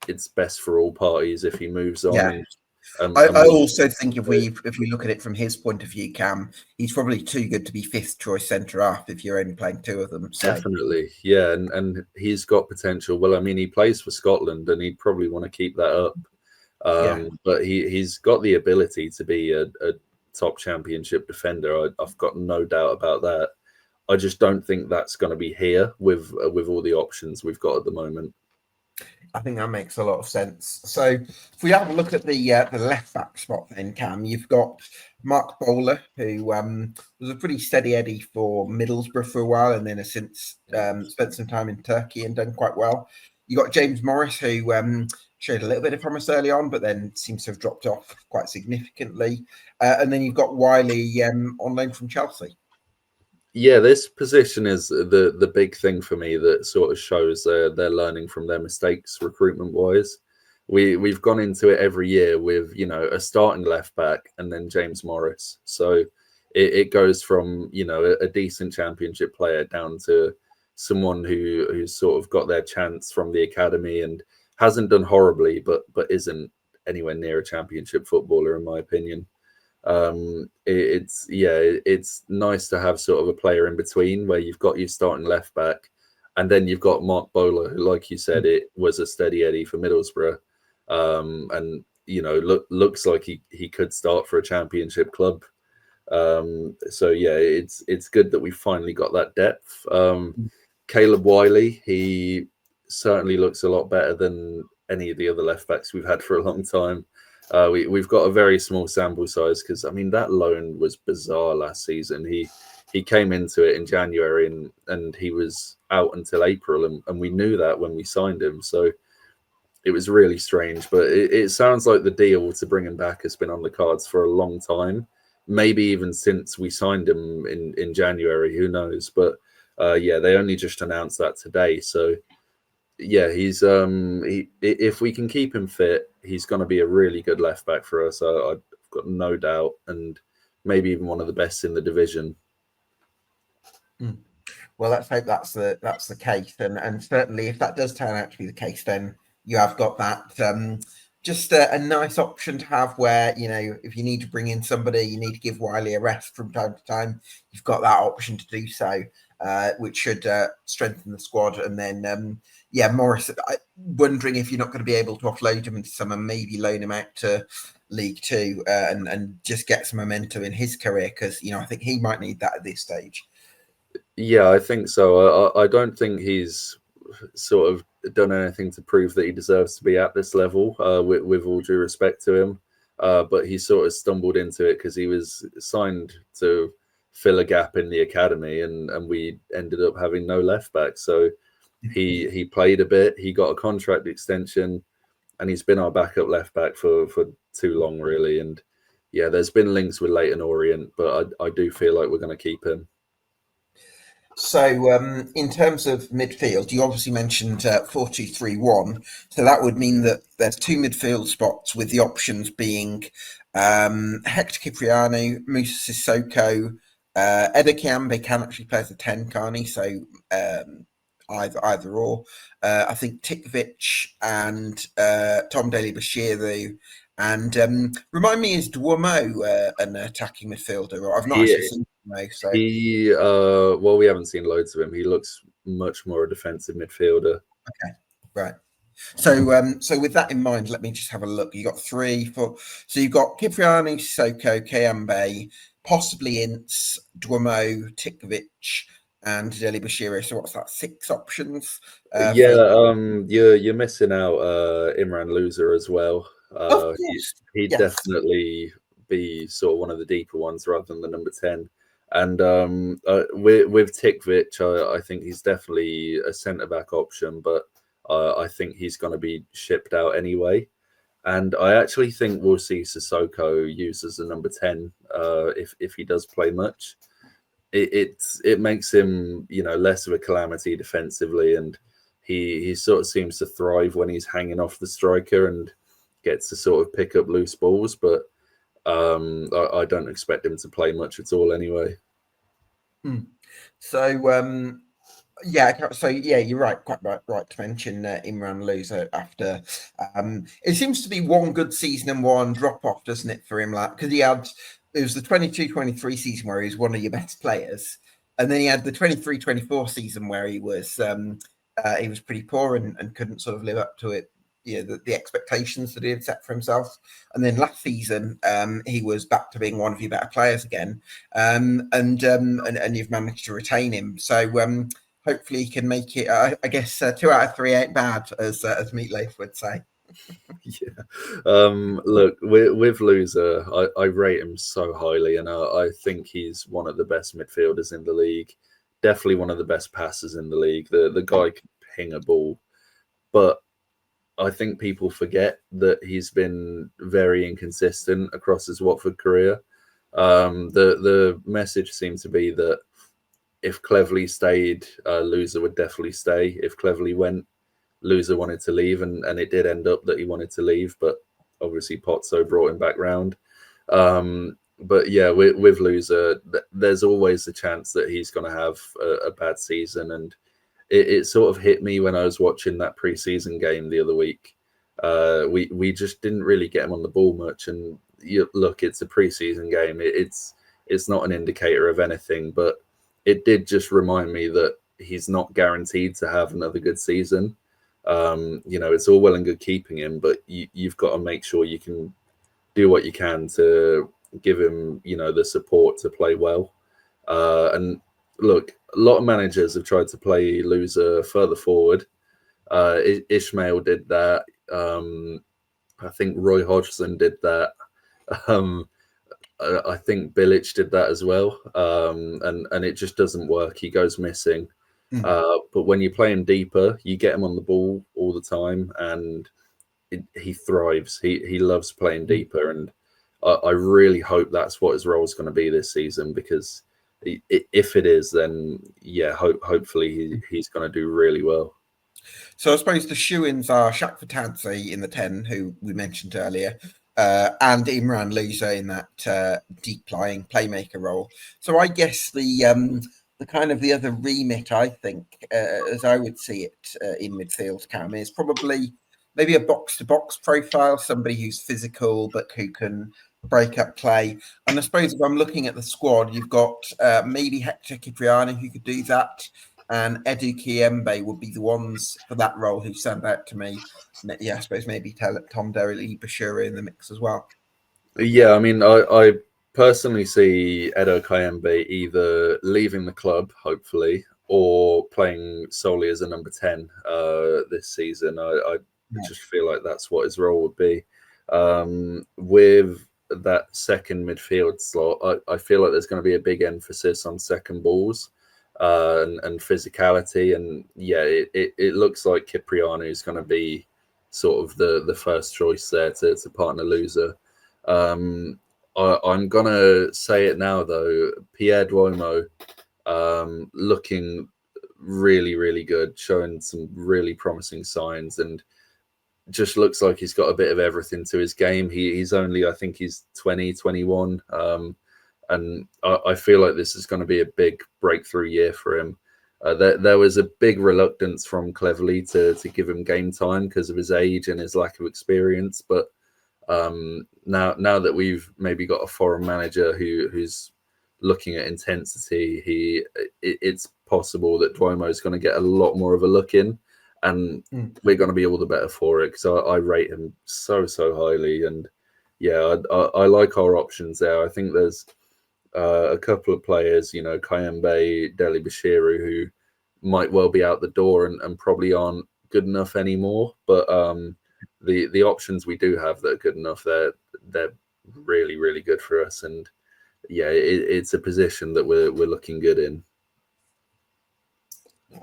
it's best for all parties if he moves on. Yeah. I also think if we look at it from his point of view, Cam, he's probably too good to be fifth choice centre half if you're only playing two of them. So. Definitely, yeah, and he's got potential. Well, I mean, he plays for Scotland, and he'd probably want to keep that up. But he's got the ability to be a top championship defender. I've got no doubt about that. I just don't think that's going to be here with all the options we've got at the moment. I think that makes a lot of sense. So if we have a look at the left back spot then, Cam, you've got Mark Paulo, who was a pretty steady Eddie for Middlesbrough for a while and then has since spent some time in Turkey and done quite well. You got James Morris, who showed a little bit of promise early on, but then seems to have dropped off quite significantly. And then you've got Wiley on loan from Chelsea. Yeah, this position is the big thing for me that sort of shows they're learning from their mistakes recruitment wise. We've gone into it every year with a starting left back and then James Morris. So it goes from a decent championship player down to someone who's sort of got their chance from the academy and hasn't done horribly, but isn't anywhere near a championship footballer in my opinion. It's nice to have sort of a player in between where you've got your starting left back and then you've got Mark Paulo, who, like you said, it was a steady Eddie for Middlesbrough, and looks like he could start for a championship club. So yeah, it's good that we finally got that depth. Caleb Wiley, he certainly looks a lot better than any of the other left backs we've had for a long time. We've got a very small sample size because I mean that loan was bizarre last season. He came into it in January and he was out until April, and we knew that when we signed him. So it was really strange. But it sounds like the deal to bring him back has been on the cards for a long time, maybe even since we signed him in January. Who knows? But yeah, they only just announced that today. So yeah, he's if we can keep him fit, he's going to be a really good left back for us. I've got no doubt, and maybe even one of the best in the division. Well, let's hope that's the case, and certainly if that does turn out to be the case, then you have got that just a nice option to have where if you need to bring in somebody, you need to give Wiley a rest from time to time. You've got that option to do so, which should strengthen the squad, and then. Morris, wondering if you're not going to be able to offload him into summer, maybe loan him out to League Two and just get some momentum in his career because, I think he might need that at this stage. Yeah, I think so. I don't think he's sort of done anything to prove that he deserves to be at this level, with all due respect to him. But he sort of stumbled into it because he was signed to fill a gap in the academy and we ended up having no left back. So he played a bit, he got a contract extension, and he's been our backup left back for too long, really. And yeah, there's been links with Leyton Orient, but I do feel like we're going to keep him. So in terms of midfield, you obviously mentioned 4-2-3-1. So that would mean that there's two midfield spots with the options being Hector Cipriano, Musa Sissoko, Eda Kiambe can actually play as a 10, can't he? So either or. I think Tikvich and Tom Daly-Bashir, though. And remind me, is Duomo an attacking midfielder? I've not actually seen Duomo. So well, we haven't seen loads of him. He looks much more a defensive midfielder. Okay, right. So with that in mind, let me just have a look. You got 3, 4. So you've got Cipriano, Sissoko, Kiambe, possibly Ince, Duomo, Tikvich, and Deli Bashiri. So what's that? 6 options. You're missing out Imran Loser as well. Of course, He'd yes. definitely be sort of one of the deeper ones rather than the number 10. And with Tikvich, I think he's definitely a centre back option, but I think he's going to be shipped out anyway. And I actually think we'll see Sissoko used as a number 10 if he does play much. It makes him, less of a calamity defensively, and he sort of seems to thrive when he's hanging off the striker and gets to sort of pick up loose balls. But I don't expect him to play much at all anyway. So you're right. Quite right to mention Imran Loser after. It seems to be one good season and one drop off, doesn't it, for him? Like, because it was the 22-23 season where he was one of your best players, and then he had the 23-24 season where he was pretty poor and couldn't sort of live up to it. The expectations that he had set for himself. And then last season, he was back to being one of your better players again, and you've managed to retain him. So hopefully he can make it. I guess 2 out of 3 ain't bad, as Meatloaf would say. Yeah. Look, with Loser, I rate him so highly, and I think he's one of the best midfielders in the league. Definitely one of the best passers in the league. The guy can ping a ball, but I think people forget that he's been very inconsistent across his Watford career. The message seemed to be that if Cleverley stayed, Loser would definitely stay. If Cleverley went, Loser wanted to leave, and it did end up that he wanted to leave, but obviously Pozzo brought him back round. But yeah, with Loser, there's always the chance that he's going to have a bad season, and it sort of hit me when I was watching that pre-season game the other week. We just didn't really get him on the ball much, and look, it's a pre-season game. It's not an indicator of anything, but it did just remind me that he's not guaranteed to have another good season. It's all well and good keeping him, but you've got to make sure you can do what you can to give him, the support to play well. And look, a lot of managers have tried to play Loser further forward. Ishmael did that. I think Roy Hodgson did that. I think Bilic did that as well. And it just doesn't work. He goes missing. But when you play him deeper, you get him on the ball all the time, and he thrives. He loves playing deeper, and I really hope that's what his role is going to be this season, because if it is, then hopefully he's going to do really well. So I suppose the shoe-ins are Chakvetadze in the 10, who we mentioned earlier, and Imran Loser in that deep-lying playmaker role. So I guess the kind of the other remit, I think, as I would see it in midfield, Cam, is probably maybe a box-to-box profile, somebody who's physical but who can break up play. And I suppose if I'm looking at the squad, you've got maybe Hector Cipriani who could do that, and Edu Kiembe would be the ones for that role who stand out to me. Yeah, I suppose maybe Tom Derry Bashura in the mix as well. Yeah, I mean, I personally see Edo Kayembe either leaving the club, hopefully, or playing solely as a number 10 this season. I just feel like that's what his role would be. With that second midfield slot, I feel like there's going to be a big emphasis on second balls and physicality. And yeah, it looks like Cipriano is going to be sort of the first choice there to partner Loser. I'm going to say it now, though. Pierre Duomo looking really, really good, showing some really promising signs, and just looks like he's got a bit of everything to his game. He's only, I think he's 20, 21. And I feel like this is going to be a big breakthrough year for him. There was a big reluctance from Cleverley to give him game time because of his age and his lack of experience. But now that we've maybe got a foreign manager who's looking at intensity, it's possible that Duomo is going to get a lot more of a look in, and we're going to be all the better for it, because I rate him so highly. And yeah, I like our options there. I think there's a couple of players, you know, Kayembe, Deli Bashiru, who might well be out the door and probably aren't good enough anymore. But the options we do have that are good enough, they're really, really good for us. And yeah, it's a position that we're looking good in.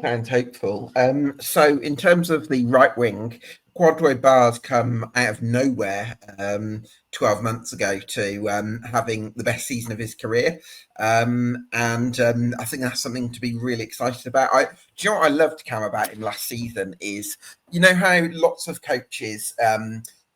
Sounds hopeful. So in terms of the right wing, Quadro Bar's come out of nowhere 12 months ago to having the best season of his career. And I think that's something to be really excited about. Do you know what I loved, Cam, about him last season is, you know how lots of coaches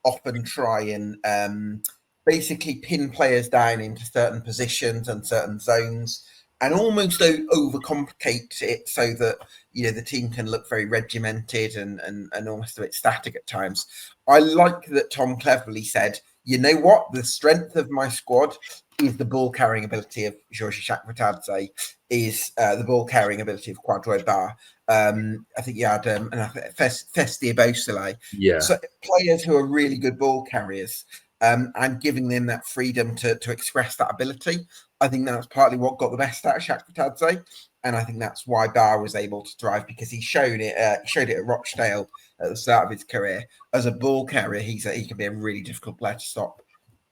often try and basically pin players down into certain positions and certain zones and almost overcomplicate it so that, you know, the team can look very regimented and almost a bit static at times. I like that Tom cleverly said, you know what, the strength of my squad is the ball carrying ability of Giorgi Chakvetadze, is the ball carrying ability of Quadro Bar. I think you had Festi Bosele. Yeah. So players who are really good ball carriers. And giving them that freedom to express that ability. I think that's partly what got the best out of Chakvetadze, and I think that's why Bar was able to thrive, because he showed it at Rochdale at the start of his career. As a ball carrier, he can be a really difficult player to stop.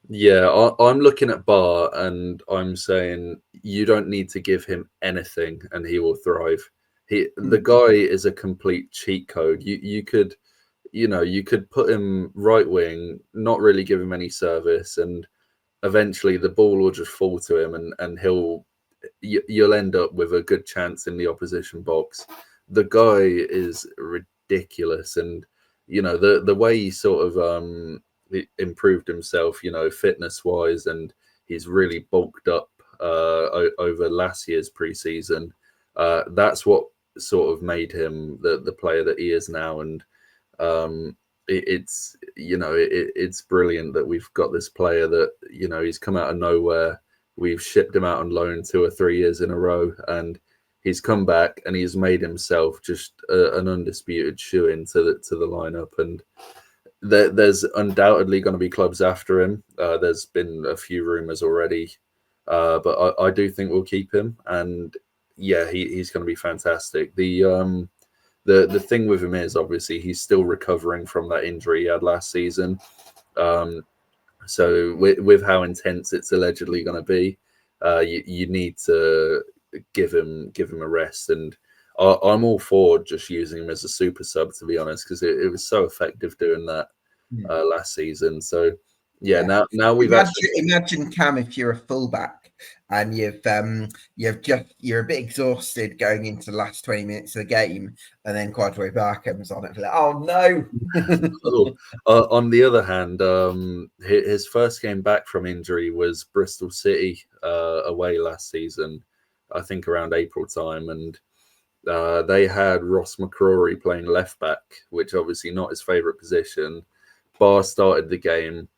Yeah, I'm looking at Bar and I'm saying you don't need to give him anything and he will thrive. The guy is a complete cheat code. You could, you know, you could put him right wing, not really give him any service, and eventually the ball will just fall to him and you'll end up with a good chance in the opposition box. The guy is ridiculous, and you know the way he sort of improved himself, you know, fitness wise, and he's really bulked up over last year's preseason. That's what sort of made him the player that he is now, and it's, you know, it's brilliant that we've got this player that, you know, he's come out of nowhere. We've shipped him out on loan 2 or 3 years in a row, and he's come back and he's made himself just an undisputed shoe-in to the lineup. And there's undoubtedly going to be clubs after him. There's been a few rumours already, but I do think we'll keep him. And yeah, he's going to be fantastic. The thing with him is obviously he's still recovering from that injury he had last season. So with how intense it's allegedly going to be, you need to give him a rest. And I'm all for just using him as a super sub, to be honest, because it was so effective doing that last season. So yeah. Now we've imagine Cam, if you're a fullback and you're a bit exhausted going into the last 20 minutes of the game, and then Quadro Bar comes on and like, oh no. On the other hand, his first game back from injury was Bristol City away last season, I think around April time, and they had Ross McCrory playing left back, which obviously not his favourite position. Bar started the game,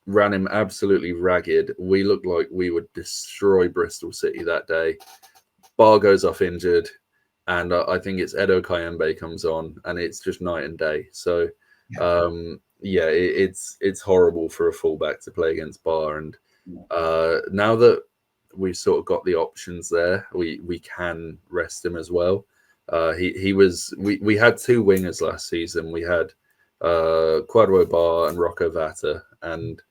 ran him absolutely ragged. We looked like we would destroy Bristol City that day. Bar goes off injured, and I think it's Edo Kayembe comes on, and it's just night and day. So it's horrible for a fullback to play against Bar. And now that we've sort of got the options there, we can rest him as well. We had 2 wingers last season. We had Quadro Bar and Rocco Vata, and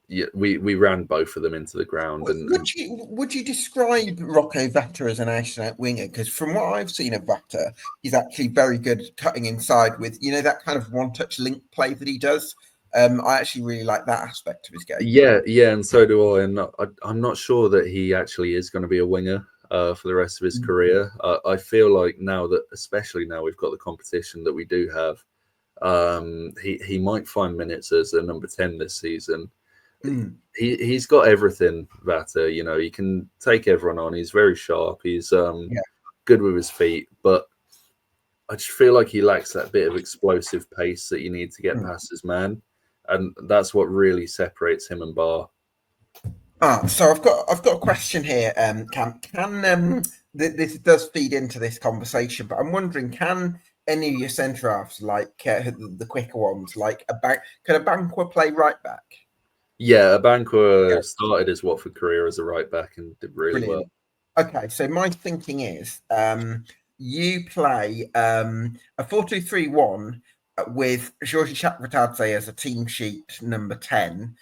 yeah, we ran both of them into the ground. And would you describe Rocco Vata as an out winger? Because from what I've seen of Vata, he's actually very good cutting inside with, you know, that kind of one-touch link play that he does. I actually really like that aspect of his game. Yeah, and so do I. And I'm not sure that he actually is going to be a winger for the rest of his career. I feel like now that, especially now we've got the competition that we do have, he might find minutes as a number 10 this season. He's got everything, Vata. You know, he can take everyone on. He's very sharp. He's good with his feet, but I just feel like he lacks that bit of explosive pace that you need to get past his man, and that's what really separates him and Bar. So I've got a question here, Cam. This does feed into this conversation, but I'm wondering, can any of your centre halves, like the quicker ones, like can a Banquer play right back? Yeah, Abankwah Okay, started his Watford career as a right back and did really well. brilliant. Okay, so my thinking is you play a 4-2-3-1 with Giorgi Chakvetadze as a team sheet number 10,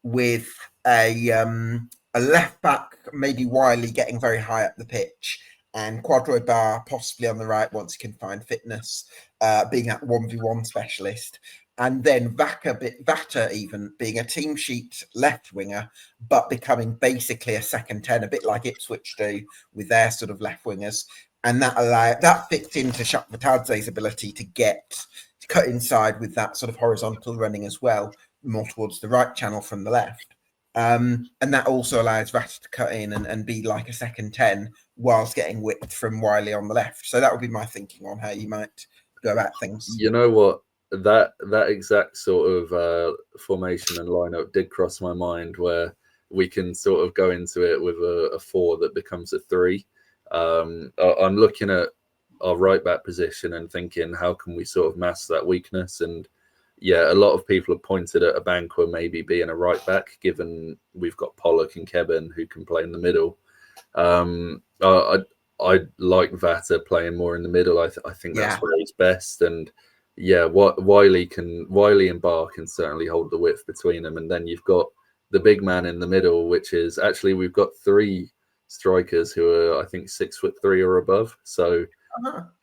with a left back, maybe Wiley getting very high up the pitch, and Quadro Bar possibly on the right once he can find fitness, being that 1v1 specialist. And then Vata even being a team sheet left winger, but becoming basically a second 10, a bit like Ipswich do with their sort of left wingers. And that fits into Chakvetadze's ability to cut inside with that sort of horizontal running as well, more towards the right channel from the left. And that also allows Vata to cut in and be like a second 10 whilst getting width from Wiley on the left. So that would be my thinking on how you might go about things. You know what? That exact sort of formation and lineup did cross my mind, where we can sort of go into it with a 4 that becomes a 3. I'm looking at our right back position and thinking, how can we sort of mask that weakness? And yeah, a lot of people have pointed at Abankwah maybe being a right back, given we've got Pollock and Kevin who can play in the middle. I like Vata playing more in the middle. I think that's where he's best. And yeah, Wiley and Barr can certainly hold the width between them. And then you've got the big man in the middle, which is actually, we've got 3 strikers who are, I think, 6'3" or above. So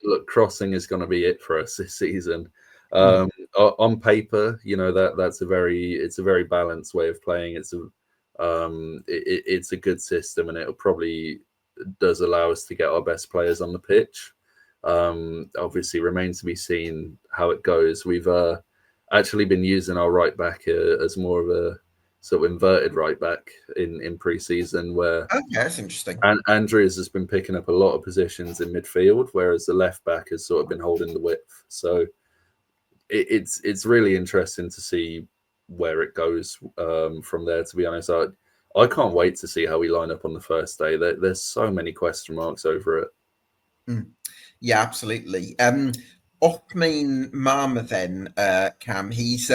look, crossing is going to be it for us this season. On paper, you know, it's a very balanced way of playing. It's a good system, and it'll probably does allow us to get our best players on the pitch. Obviously remains to be seen how it goes. We've actually been using our right back as more of a sort of inverted right back in pre-season, where that's interesting. And Andrews has been picking up a lot of positions in midfield, whereas the left back has sort of been holding the width. So it's really interesting to see where it goes from there, to be honest. I can't wait to see how we line up on the first day. There's so many question marks over it. Yeah, absolutely. Othmane Marma then, Cam, he's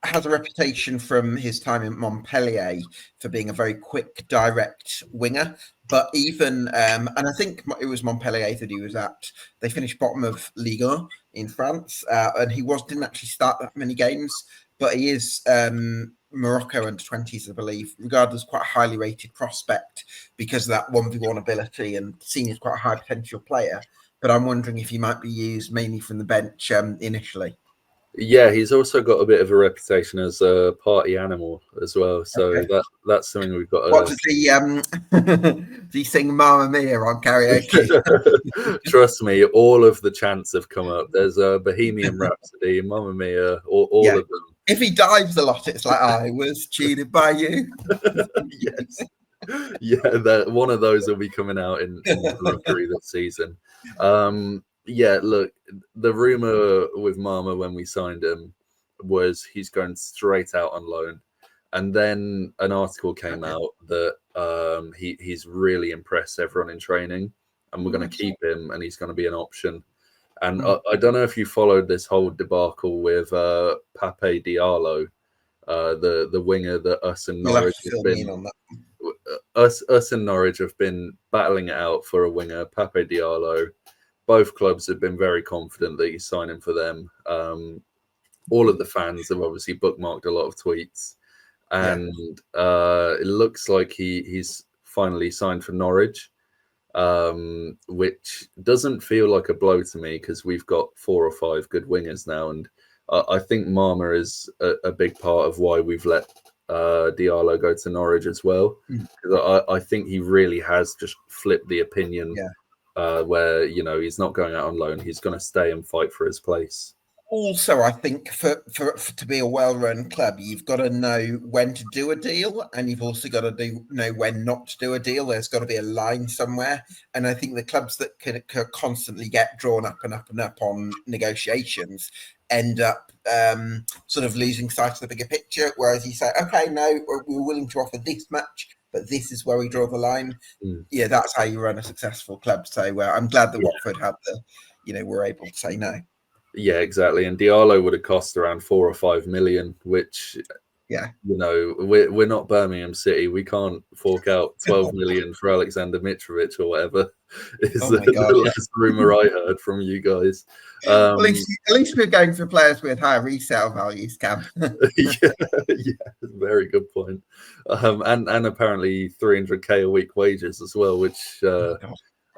has a reputation from his time in Montpellier for being a very quick, direct winger. But even, and I think it was Montpellier that he was at, they finished bottom of Ligue 1 in France, and he didn't actually start that many games, but he is Morocco under 20s, I believe, regarded as quite a highly rated prospect because of that 1v1 ability, and seen as quite a high potential player. But I'm wondering if he might be used mainly from the bench initially. Yeah, he's also got a bit of a reputation as a party animal as well. So that's something we've got to... What does he does he sing Mamma Mia on karaoke? Trust me, all of the chants have come up. There's a Bohemian Rhapsody, Mamma Mia, all of them. If he dives a lot, it's like, I was cheated by you. Yes. Yeah, one of those will be coming out in the rookery this season. Yeah, look, the rumor with Marma when we signed him was he's going straight out on loan. And then an article came out that he's really impressed everyone in training, and we're going to keep him, and he's going to be an option. And I don't know if you followed this whole debacle with Pape Diallo, the winger that us and Norwich have been... Us and Norwich have been battling it out for a winger, Pape Diallo. Both clubs have been very confident that he's signing for them. All of the fans have obviously bookmarked a lot of tweets, and it looks like he's finally signed for Norwich, which doesn't feel like a blow to me because we've got 4 or 5 good wingers now, and I think Marma is a big part of why we've let Diallo go to Norwich as well. I think he really has just flipped the opinion. Where, you know, he's not going out on loan, he's going to stay and fight for his place. Also, I think for to be a well-run club, you've got to know when to do a deal, and you've also got to know when not to do a deal. There's got to be a line somewhere, and I think the clubs that can constantly get drawn up and up and up on negotiations end up sort of losing sight of the bigger picture. Whereas you say, okay, no, we're willing to offer this much, but this is where we draw the line. Yeah, that's how you run a successful club. So I'm glad that Watford had were able to say no. Yeah, exactly. And Diallo would have cost around 4 or 5 million, which Yeah. You know, we're not Birmingham City. We can't fork out 12 million for Alexander Mitrovic or whatever. Is Oh my the God. last rumor I heard from you guys. At least we're going for players with higher resale values, Cam. Yeah, very good point. And apparently 300k a week wages as well, which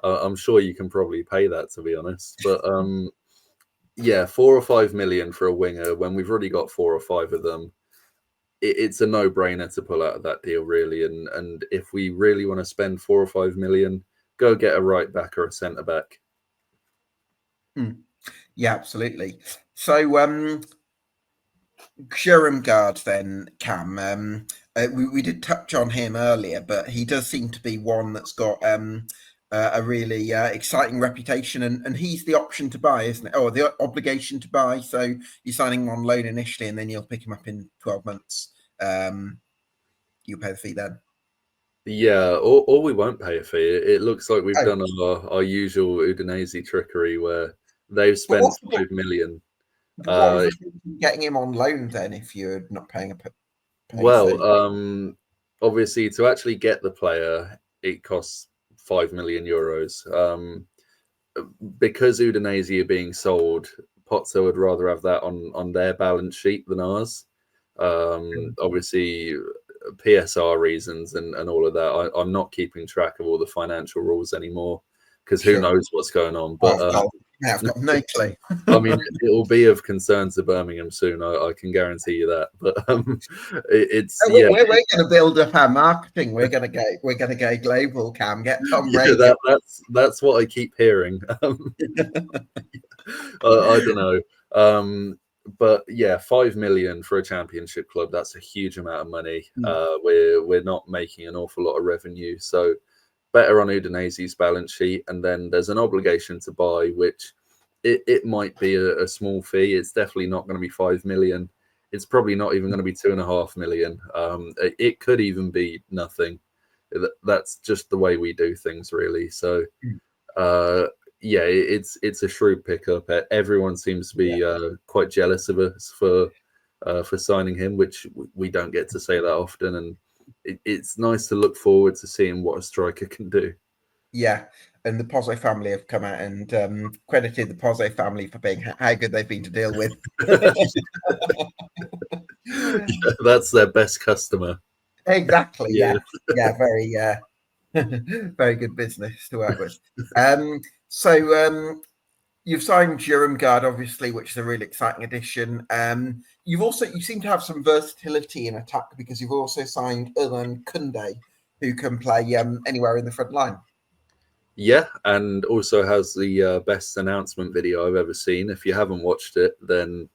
I'm sure you can probably pay that, to be honest. But yeah, 4 or 5 million for a winger when we've already got 4 or 5 of them. It's a no-brainer to pull out of that deal, really. And if we really want to spend 4 or 5 million, go get a right back or a centre back. Yeah, absolutely. So Guard then, Cam. We did touch on him earlier, but he does seem to be one that's got a really exciting reputation, and he's the option to buy, isn't it? Or the obligation to buy. So you're signing him on loan initially, and then you'll pick him up in 12 months. You'll pay the fee then. Yeah, or we won't pay a fee. It looks like we've done our usual Udinese trickery where they've spent 5 million. What was getting him on loan then if you're not paying a fee? Obviously, to actually get the player, it costs 5 million euros. Because Udinese are being sold, Pozzo would rather have that on their balance sheet than ours. Obviously, PSR reasons and all of that. I'm not keeping track of all the financial rules anymore because who knows what's going on. But I've got no clue. I mean, it will be of concern to Birmingham soon. I can guarantee you that. But we're going to build up our marketing. We're going to go global. Cam, get Tom Brady. That's what I keep hearing. I don't know. But yeah, 5 million for a championship club, that's a huge amount of money. We're not making an awful lot of revenue, so better on Udinese's balance sheet. And then there's an obligation to buy, which it might be a small fee. It's definitely not going to be 5 million. It's probably not even going to be 2.5 million. It could even be nothing. That's just the way we do things, really. So yeah, it's a shrewd pickup. Everyone seems to be quite jealous of us for signing him, which we don't get to say that often. And it's nice to look forward to seeing what a striker can do. Yeah, and the Pozzo family have come out and credited the Pozzo family for being how good they've been to deal with. Yeah, that's their best customer. Exactly. Yeah. Very very good business to work with. So you've signed Guard, obviously, which is a really exciting addition. You seem to have some versatility in attack because you've also signed Ulan Kunde, who can play anywhere in the front line. Yeah, and also has the best announcement video I've ever seen. If you haven't watched it, then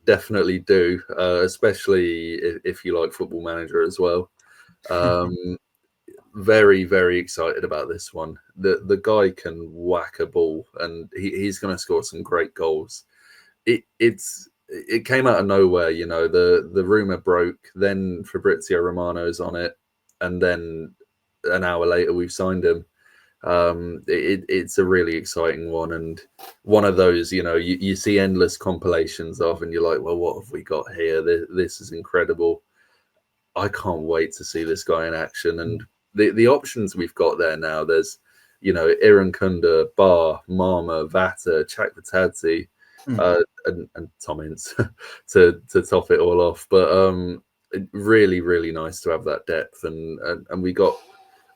definitely do, especially if you like Football Manager as well. Very, very excited about this one. The guy can whack a ball, and he's going to score some great goals. It came out of nowhere, you know. The rumor broke, then Fabrizio Romano's on it, and then an hour later we've signed him. It's a really exciting one, and one of those, you know, you see endless compilations of, and you're like, well, what have we got here? This is incredible. I can't wait to see this guy in action. And the options we've got there now, there's, you know, Irankunda, Bar, Marma, Vata, Chakvetadze, and Tom Ince to top it all off. But really, really nice to have that depth, and we got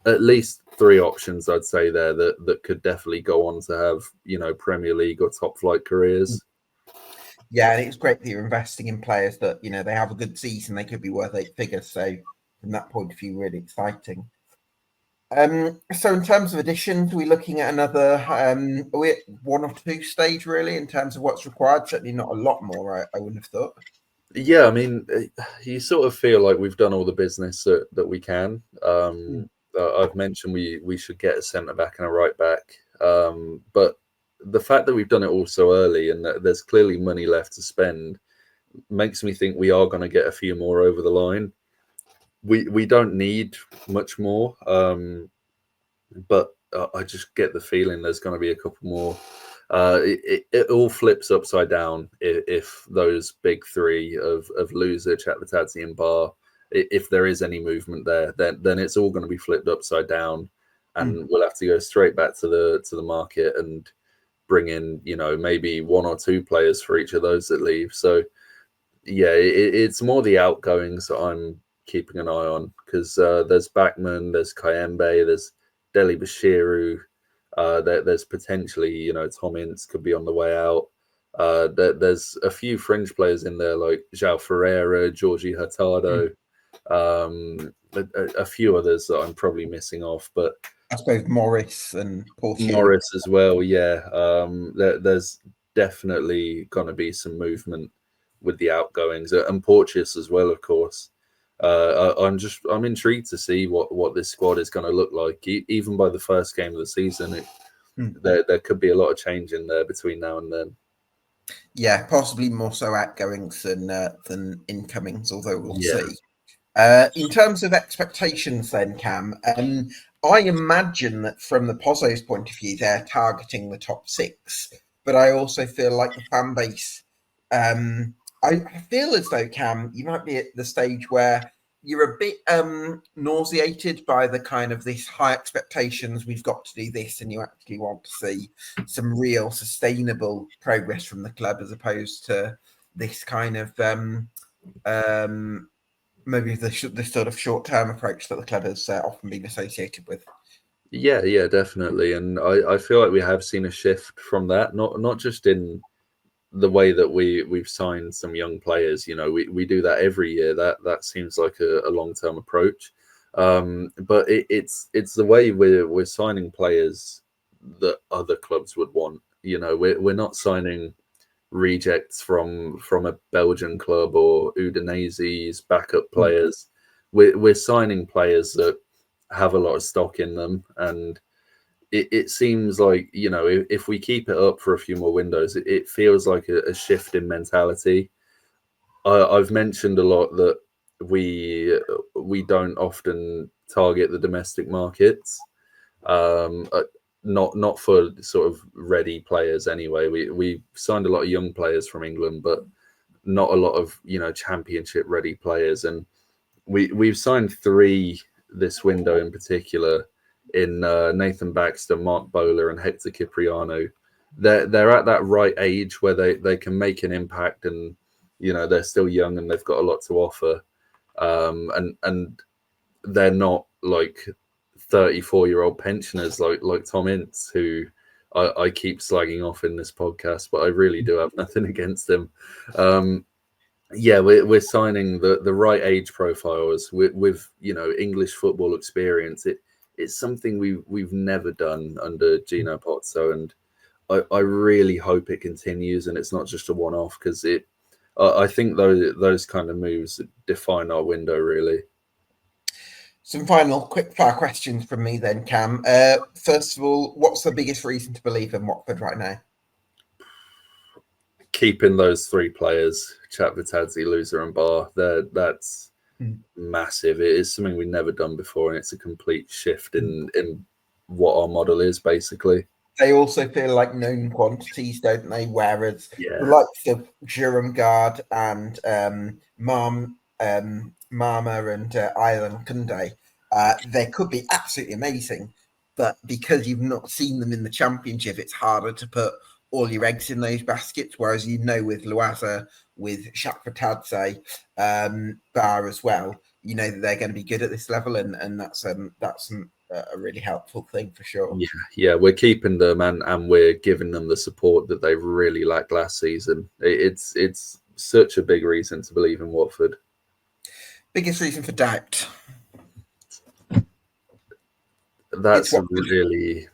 at least 3 options, I'd say, there that could definitely go on to have, you know, Premier League or top flight careers. Yeah, and it's great that you're investing in players that, you know, they have a good season, they could be worth 8 figures. So from that point of view, really exciting. So in terms of additions, we're looking at another, are we at 1 or 2 stage really in terms of what's required? Certainly not a lot more, I wouldn't have thought. Yeah, I mean, you sort of feel like we've done all the business that we can. I've mentioned we should get a centre back and a right back, but the fact that we've done it all so early and that there's clearly money left to spend makes me think we are going to get a few more over the line. We don't need much more, but I just get the feeling there's going to be a couple more. It all flips upside down if those big three of Loser, Chakvetadze, and Bar, if there is any movement there, then it's all going to be flipped upside down, and we'll have to go straight back to the market and bring in, maybe one or two players for each of those that leave. So yeah, it's more the outgoings that I'm keeping an eye on, because there's Backman, there's Kayembe, there's Deli Bashiru. There's potentially, Tom Ince could be on the way out. There's a few fringe players in there like João Ferreira, Giorgi Hurtado, a few others that I'm probably missing off, but I suppose Morris and Morris as well. Yeah, there's definitely going to be some movement with the outgoings, and Porteous as well, of course. I'm intrigued to see what this squad is going to look like. Even by the first game of the season, there could be a lot of change in there between now and then. Yeah, possibly more so outgoings than incomings, although we'll see. In terms of expectations then, Cam, I imagine that from the Pozzo's point of view, they're targeting the top six, but I also feel like the fan base, I feel as though, Cam, you might be at the stage where you're a bit nauseated by the kind of this high expectations, we've got to do this, and you actually want to see some real sustainable progress from the club, as opposed to this kind of maybe the sort of short-term approach that the club has often been associated with. Yeah, definitely. And I feel like we have seen a shift from that, not just in the way that we've signed some young players. We do that every year. That seems like a long-term approach. But it's the way we're signing players that other clubs would want. We're not signing rejects from a Belgian club or Udinese's backup players. We're signing players that have a lot of stock in them, and it seems like, if we keep it up for a few more windows, it feels like a shift in mentality. I've mentioned a lot that we don't often target the domestic markets, not for sort of ready players anyway. We signed a lot of young players from England, but not a lot of championship ready players, and we've signed 3 this window in particular, in Nathan Baxter, Mark Bowler, and Hector Cipriano. They're at that right age where they can make an impact, and they're still young and they've got a lot to offer, and they're not like 34-year-old pensioners like Tom Ince, who I keep slagging off in this podcast, but I really do have nothing against him. We're signing the right age profiles with English football experience. It's something we've never done under Gino Pozzo, and I really hope it continues and it's not just a one-off, because I think those kind of moves define our window, really. Some final quick-fire questions from me then, Cam. First of all, what's the biggest reason to believe in Watford right now? Keeping those 3 players, Chakvetadze, Loser, and Bar, that's massive. It is something we've never done before, and it's a complete shift in what our model is, basically. They also feel like known quantities, don't they? Whereas the likes of Jurumgaard and Mama and Ireland Kunde, they could be absolutely amazing, but because you've not seen them in the Championship, it's harder to put all your eggs in those baskets. Whereas with Loiza, with Chakvetadze, Bar as well, that they're going to be good at this level, and that's a really helpful thing for sure. Yeah, we're keeping them, and we're giving them the support that they really lacked last season. It's such a big reason to believe in Watford. Biggest reason for doubt? That's really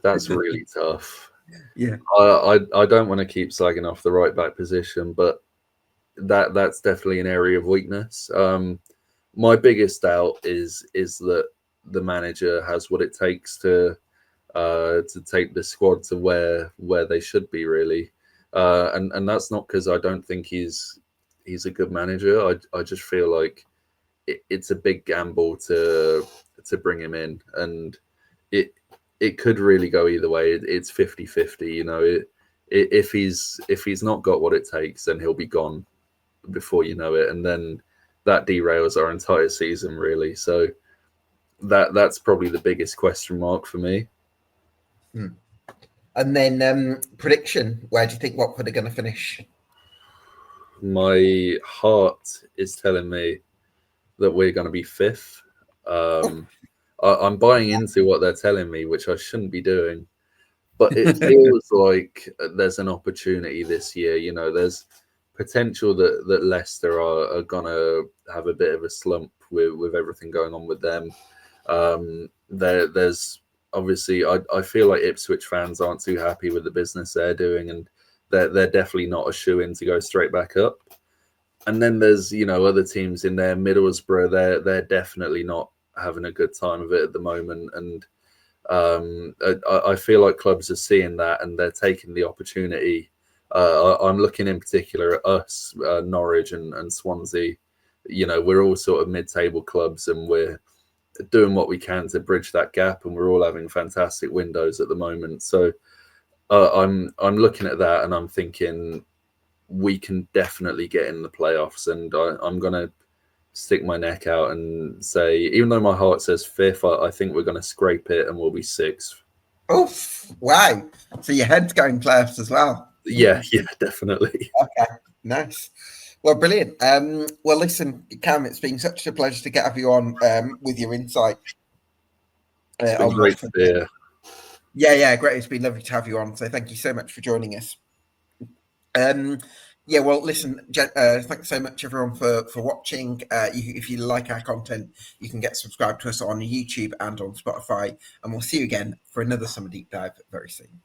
tough. Yeah, I don't want to keep slagging off the right back position, but that's definitely an area of weakness. My biggest doubt is that the manager has what it takes to take the squad to where they should be, really, and that's not because I don't think he's a good manager. I just feel like it's a big gamble to bring him in, and it could really go either way. It's 50-50. if he's not got what it takes, then he'll be gone before you know it, and then that derails our entire season, really. So that's probably the biggest question mark for me. And then prediction: where do you think Watford are going to finish? My heart is telling me that we're going to be fifth. I'm buying into what they're telling me, which I shouldn't be doing, but it feels like there's an opportunity this year. You know, there's potential that Leicester are going to have a bit of a slump with everything going on with them. There's obviously, I feel like Ipswich fans aren't too happy with the business they're doing, and they're definitely not a shoe-in to go straight back up. And then there's, you know, other teams in there. Middlesbrough, they're definitely not having a good time of it at the moment. And I feel like clubs are seeing that and they're taking the opportunity. I'm looking in particular at us, Norwich and Swansea. You know, we're all sort of mid-table clubs, and we're doing what we can to bridge that gap, and we're all having fantastic windows at the moment. So I'm looking at that and I'm thinking we can definitely get in the playoffs, and I'm going to stick my neck out and say, even though my heart says fifth, I think we're going to scrape it and we'll be sixth. Oh, wow. So your head's going playoffs as well? Yeah, definitely. Okay, nice. Well, brilliant. Well, listen, Cam, it's been such a pleasure to have you on with your insight. It's been great to be here. Yeah, great. It's been lovely to have you on. So thank you so much for joining us. Yeah, well, listen, thanks so much, everyone, for watching. If you like our content, you can get subscribed to us on YouTube and on Spotify. And we'll see you again for another Summer Deep Dive very soon.